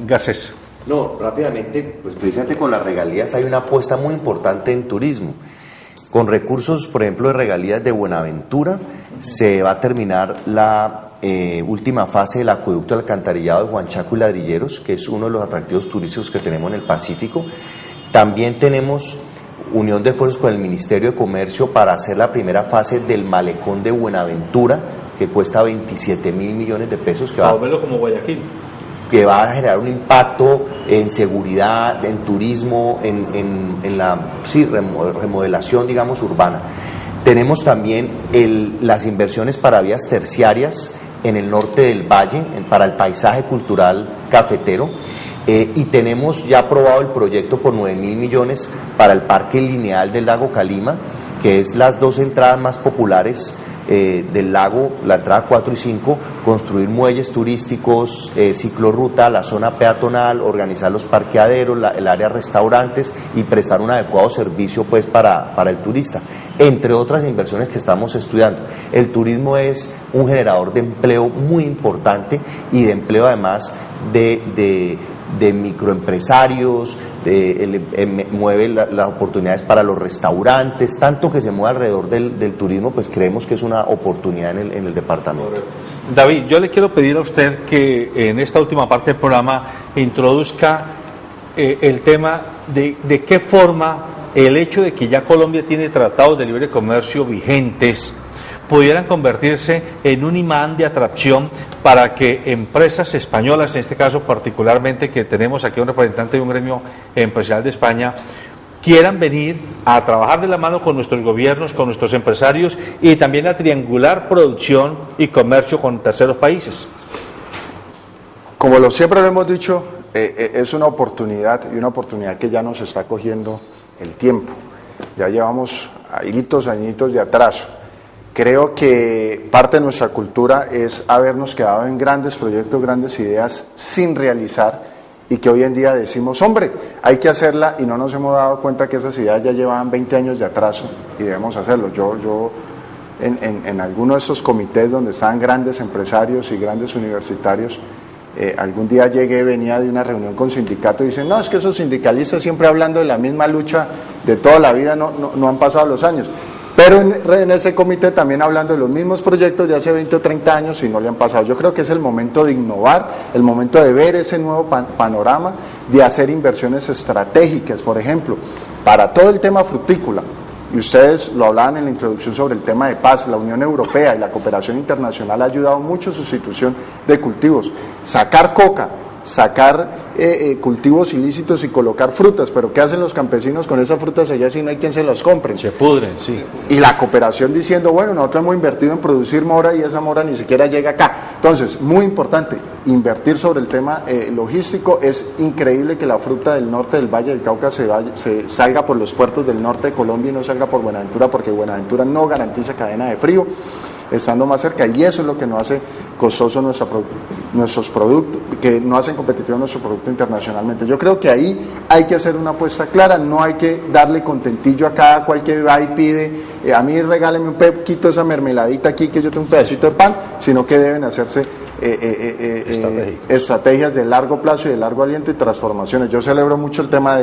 Garcés.
No, rápidamente, pues precisamente con las regalías hay una apuesta muy importante en turismo. Con recursos, por ejemplo, de regalías de Buenaventura, se va a terminar la última fase del acueducto alcantarillado de Huanchaco y Ladrilleros, que es uno de los atractivos turísticos que tenemos en el Pacífico. También tenemos unión de esfuerzos con el Ministerio de Comercio para hacer la primera fase del malecón de Buenaventura, que cuesta 27.000 millones de pesos. Que va,
verlo como Guayaquil.
Que va a generar un impacto en seguridad, en turismo, en la remodelación, digamos, urbana. Tenemos también las inversiones para vías terciarias en el norte del valle, para el paisaje cultural cafetero. Y tenemos ya aprobado el proyecto por 9.000 millones para el parque lineal del lago Calima, que es las dos entradas más populares del lago, la entrada 4 y 5, construir muelles turísticos, ciclorruta, la zona peatonal, organizar los parqueaderos, el área restaurantes y prestar un adecuado servicio pues para el turista, entre otras inversiones que estamos estudiando. El turismo es un generador de empleo muy importante y de empleo además de microempresarios, mueve las oportunidades para los restaurantes, tanto que se mueve alrededor del turismo, pues creemos que es una oportunidad en el departamento.
David, yo le quiero pedir a usted que en esta última parte del programa introduzca el tema de qué forma el hecho de que ya Colombia tiene tratados de libre comercio vigentes pudieran convertirse en un imán de atracción para que empresas españolas, en este caso particularmente que tenemos aquí un representante de un gremio empresarial de España, quieran venir a trabajar de la mano con nuestros gobiernos, con nuestros empresarios y también a triangular producción y comercio con terceros países.
Como siempre lo hemos dicho, es una oportunidad y una oportunidad que ya nos está cogiendo el tiempo. Ya llevamos añitos de atraso. Creo que parte de nuestra cultura es habernos quedado en grandes proyectos, grandes ideas sin realizar y que hoy en día decimos, hombre, hay que hacerla y no nos hemos dado cuenta que esas ideas ya llevaban 20 años de atraso y debemos hacerlo. Yo en alguno de esos comités donde estaban grandes empresarios y grandes universitarios. Algún día venía de una reunión con sindicatos y dicen, no, es que esos sindicalistas siempre hablando de la misma lucha de toda la vida, no han pasado los años. Pero en ese comité también hablando de los mismos proyectos de hace 20 o 30 años y no le han pasado. Yo creo que es el momento de innovar, el momento de ver ese nuevo panorama, de hacer inversiones estratégicas, por ejemplo, para todo el tema frutícola. Y ustedes lo hablaban en la introducción sobre el tema de paz. La Unión Europea y la cooperación internacional ha ayudado mucho a sustitución de cultivos. Sacar coca, sacar cultivos ilícitos y colocar frutas, pero ¿qué hacen los campesinos con esas frutas allá si no hay quien se los compre?
Se pudren, sí.
Y la cooperación diciendo, bueno, nosotros hemos invertido en producir mora y esa mora ni siquiera llega acá. Entonces, muy importante, invertir sobre el tema logístico. Es increíble que la fruta del norte del Valle del Cauca se salga por los puertos del norte de Colombia y no salga por Buenaventura, porque Buenaventura no garantiza cadena de frío, estando más cerca, y eso es lo que nos hace costoso nuestros productos, que no hacen competitivo nuestro producto internacionalmente. Yo creo que ahí hay que hacer una apuesta clara, no hay que darle contentillo a cada cual que va y pide, a mí regáleme un poquito esa mermeladita aquí que yo tengo un pedacito de pan, sino que deben hacerse estrategias de largo plazo y de largo aliento y transformaciones. Yo celebro mucho el tema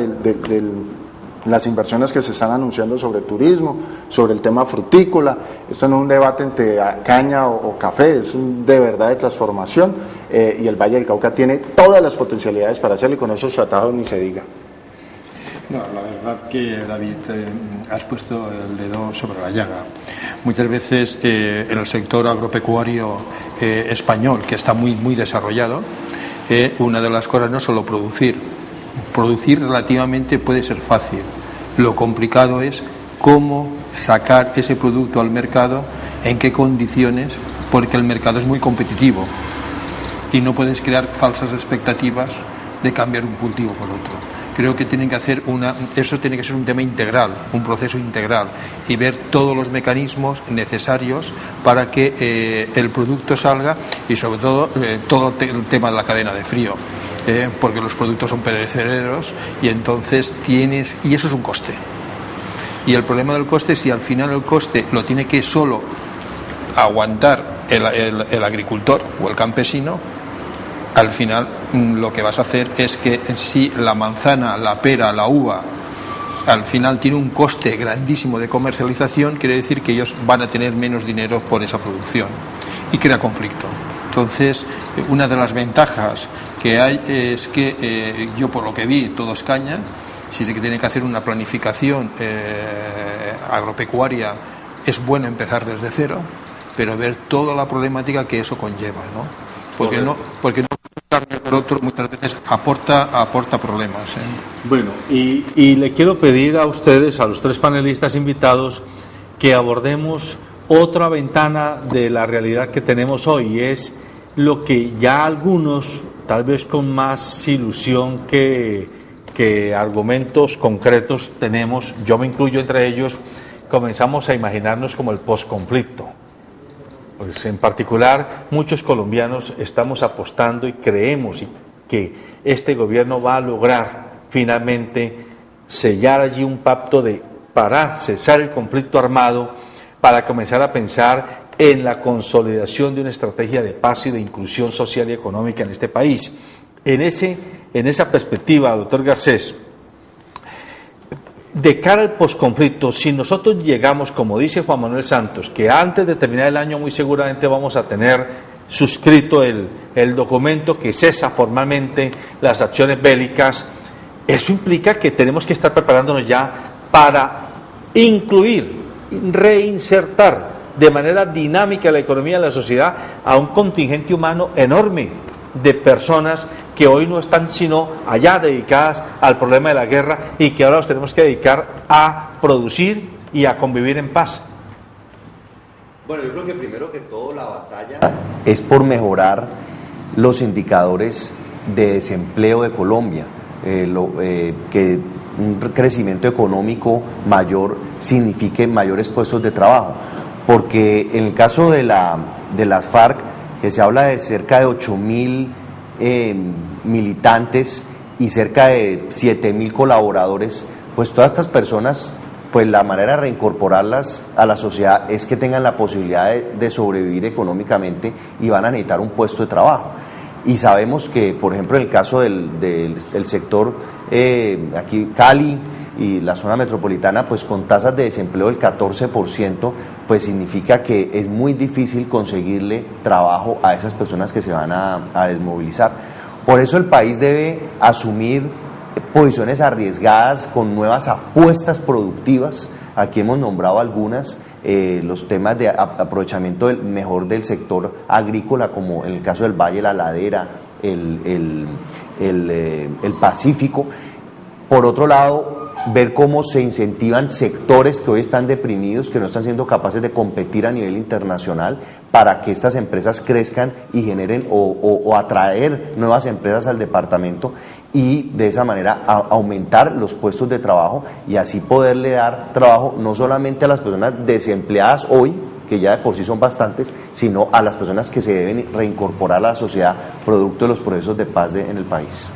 las inversiones que se están anunciando sobre turismo, sobre el tema frutícola. Esto no es un debate entre caña o café, es de verdad de transformación, y el Valle del Cauca tiene todas las potencialidades para hacerlo, y con esos tratados ni se diga.
No, la verdad que, David, has puesto el dedo sobre la llaga. Muchas veces en el sector agropecuario español, que está muy desarrollado, una de las cosas no es solo producir relativamente puede ser fácil. Lo complicado es cómo sacar ese producto al mercado, en qué condiciones, porque el mercado es muy competitivo y no puedes crear falsas expectativas de cambiar un cultivo por otro. Creo que eso tiene que ser un tema integral, un proceso integral, y ver todos los mecanismos necesarios para que el producto salga, y sobre todo todo el tema de la cadena de frío. Porque los productos son perecederos y entonces y eso es un coste. Y el problema del coste es si al final el coste lo tiene que solo aguantar el agricultor o el campesino, al final lo que vas a hacer es que si la manzana, la pera, la uva al final tiene un coste grandísimo de comercialización, quiere decir que ellos van a tener menos dinero por esa producción y crea conflicto. Entonces, una de las ventajas que hay es que yo, por lo que vi, todo es caña. Si se tiene que hacer una planificación agropecuaria, es bueno empezar desde cero, pero ver toda la problemática que eso conlleva, ¿no? Porque no por otro muchas veces aporta problemas.
Bueno, y le quiero pedir a ustedes, a los tres panelistas invitados, que abordemos otra ventana de la realidad que tenemos hoy, y es lo que ya algunos, tal vez con más ilusión que argumentos concretos tenemos, yo me incluyo entre ellos, comenzamos a imaginarnos como el posconflicto. Pues en particular, muchos colombianos estamos apostando y creemos que este gobierno va a lograr finalmente sellar allí un pacto de cesar el conflicto armado, para comenzar a pensar en la consolidación de una estrategia de paz y de inclusión social y económica en este país. En esa perspectiva, doctor Garcés, de cara al posconflicto, si nosotros llegamos, como dice Juan Manuel Santos, que antes de terminar el año muy seguramente vamos a tener suscrito el documento que cesa formalmente las acciones bélicas, eso implica que tenemos que estar preparándonos ya para incluir, reinsertar de manera dinámica la economía de la sociedad a un contingente humano enorme de personas que hoy no están sino allá dedicadas al problema de la guerra y que ahora nos tenemos que dedicar a producir y a convivir en paz.
Bueno, yo creo que primero que todo la batalla es por mejorar los indicadores de desempleo de Colombia, que un crecimiento económico mayor signifique mayores puestos de trabajo, porque en el caso de las FARC, que se habla de cerca de 8.000 militantes y cerca de 7.000 colaboradores, pues todas estas personas pues la manera de reincorporarlas a la sociedad es que tengan la posibilidad de sobrevivir económicamente y van a necesitar un puesto de trabajo. Y sabemos que, por ejemplo, en el caso del sector aquí Cali y la zona metropolitana, pues con tasas de desempleo del 14%, pues significa que es muy difícil conseguirle trabajo a esas personas que se van a desmovilizar. Por eso el país debe asumir posiciones arriesgadas con nuevas apuestas productivas. Aquí hemos nombrado algunas, los temas de aprovechamiento mejor del sector agrícola, como en el caso del Valle, la Ladera, el Pacífico. Por otro lado, ver cómo se incentivan sectores que hoy están deprimidos, que no están siendo capaces de competir a nivel internacional, para que estas empresas crezcan y generen o atraer nuevas empresas al departamento, y de esa manera aumentar los puestos de trabajo y así poderle dar trabajo no solamente a las personas desempleadas hoy, que ya de por sí son bastantes, sino a las personas que se deben reincorporar a la sociedad producto de los procesos de paz en el país.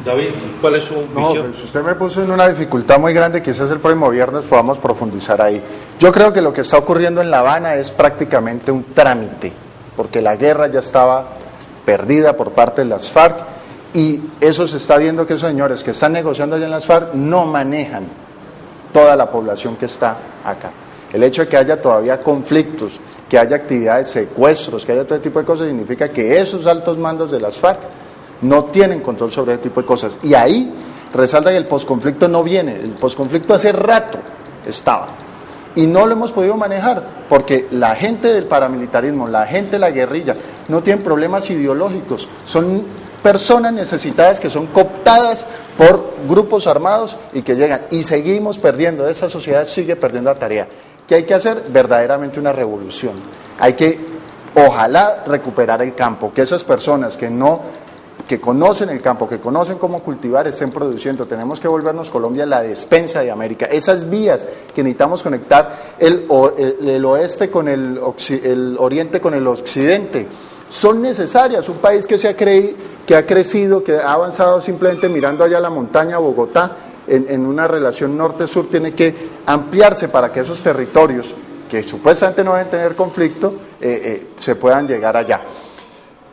David, ¿cuál es su visión?
No, pues usted me puso en una dificultad muy grande, quizás el próximo viernes podamos profundizar ahí. Yo creo que lo que está ocurriendo en La Habana es prácticamente un trámite, porque la guerra ya estaba perdida por parte de las FARC, y eso se está viendo que esos señores que están negociando allá en las FARC no manejan toda la población que está acá. El hecho de que haya todavía conflictos, que haya actividades, secuestros, que haya todo tipo de cosas, significa que esos altos mandos de las FARC no tienen control sobre ese tipo de cosas. Y ahí resalta que el posconflicto no viene, el posconflicto hace rato estaba. Y no lo hemos podido manejar, porque la gente del paramilitarismo, la gente de la guerrilla, no tienen problemas ideológicos, son personas necesitadas que son cooptadas por grupos armados y que llegan, y seguimos perdiendo, esa sociedad sigue perdiendo la tarea. ¿Qué hay que hacer? Verdaderamente una revolución. Hay que, ojalá, recuperar el campo, que esas personas que conocen el campo, que conocen cómo cultivar, estén produciendo. Tenemos que volvernos Colombia la despensa de América. Esas vías que necesitamos conectar el oeste con el oriente con el occidente son necesarias. Un país que ha crecido, que ha avanzado simplemente mirando allá la montaña, Bogotá, en una relación norte-sur, tiene que ampliarse para que esos territorios, que supuestamente no deben tener conflicto, se puedan llegar allá.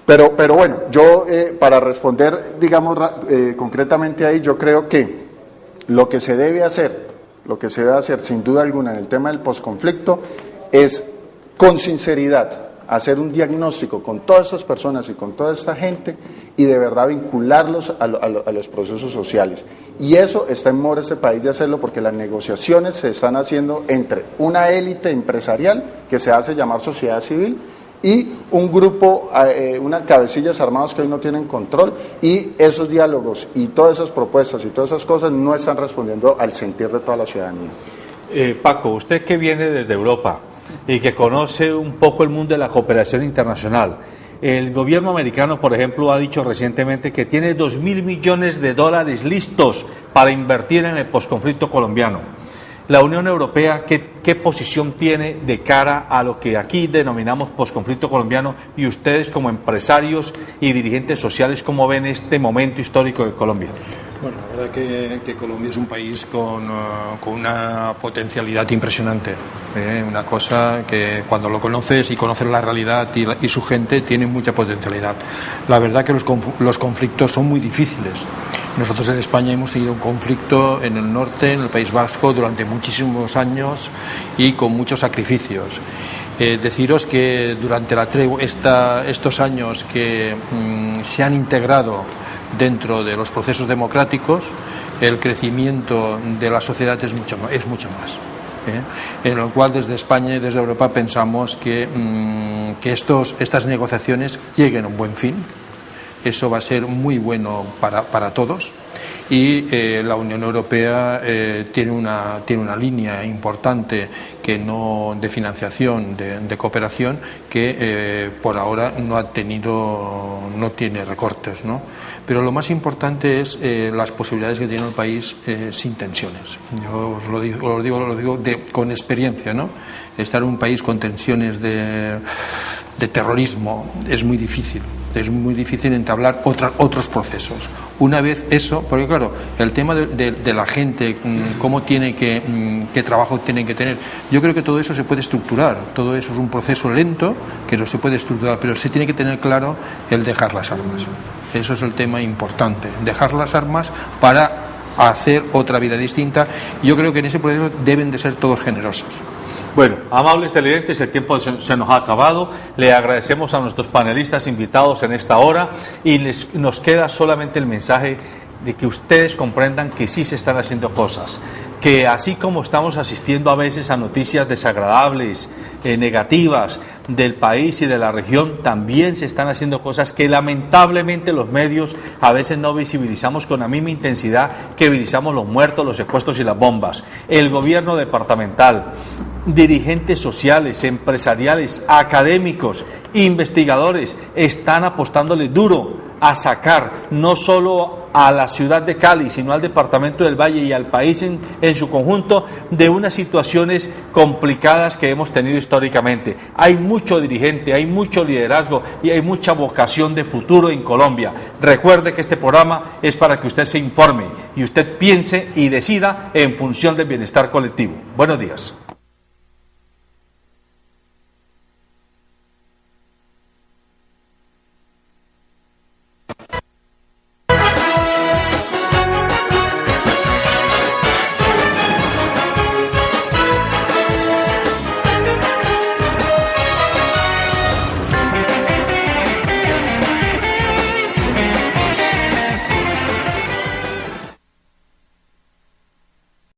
Pero bueno, yo para responder, digamos, concretamente ahí, yo creo que lo que se debe hacer sin duda alguna en el tema del posconflicto es, con sinceridad, hacer un diagnóstico con todas estas personas y con toda esta gente y de verdad vincularlos a los procesos sociales. Y eso está en mora este país de hacerlo, porque las negociaciones se están haciendo entre una élite empresarial que se hace llamar sociedad civil y un grupo, unas cabecillas armados que hoy no tienen control, y esos diálogos y todas esas propuestas y todas esas cosas no están respondiendo al sentir de toda la ciudadanía.
Paco, usted que viene desde Europa y que conoce un poco el mundo de la cooperación internacional, el gobierno americano, por ejemplo, ha dicho recientemente que tiene $2.000 millones listos para invertir en el posconflicto colombiano. La Unión Europea, ¿qué posición tiene de cara a lo que aquí denominamos posconflicto colombiano? Y ustedes, como empresarios y dirigentes sociales, ¿cómo ven este momento histórico de Colombia?
Bueno, la verdad que Colombia es un país con una potencialidad impresionante. Una cosa que cuando lo conoces y conoces la realidad y su gente, tiene mucha potencialidad. La verdad que los conflictos son muy difíciles. Nosotros en España hemos tenido un conflicto en el norte, en el País Vasco, durante muchísimos años y con muchos sacrificios. Deciros que durante la tregua, estos años que se han integrado dentro de los procesos democráticos, el crecimiento de la sociedad es mucho más. En lo cual desde España y desde Europa pensamos que estas negociaciones lleguen a un buen fin. Eso va a ser muy bueno para todos, y la Unión Europea tiene una línea importante de financiación, de cooperación, que por ahora no tiene recortes, ¿no? Pero lo más importante es las posibilidades que tiene el país sin tensiones. Yo os lo digo con experiencia, ¿no? Estar en un país con tensiones de terrorismo es muy difícil. es muy difícil entablar otros procesos. Una vez eso, porque claro, el tema de la gente, cómo tiene qué trabajo tienen que tener, yo creo que todo eso se puede estructurar, todo eso es un proceso lento que no se puede estructurar, pero se tiene que tener claro el dejar las armas. Eso es el tema importante, dejar las armas para hacer otra vida distinta. Yo creo que en ese proceso deben de ser todos generosos.
Bueno, amables televidentes, el tiempo se nos ha acabado. Le agradecemos a nuestros panelistas invitados en esta hora y nos queda solamente el mensaje de que ustedes comprendan que sí se están haciendo cosas, que así como estamos asistiendo a veces a noticias desagradables, negativas del país y de la región, también se están haciendo cosas que lamentablemente los medios a veces no visibilizamos con la misma intensidad que visibilizamos los muertos, los secuestros y las bombas. El gobierno departamental, dirigentes sociales, empresariales, académicos, investigadores están apostándole duro a sacar no solo a la ciudad de Cali, sino al departamento del Valle y al país en su conjunto de unas situaciones complicadas que hemos tenido históricamente. Hay mucho dirigente, hay mucho liderazgo y hay mucha vocación de futuro en Colombia. Recuerde que este programa es para que usted se informe y usted piense y decida en función del bienestar colectivo. Buenos días.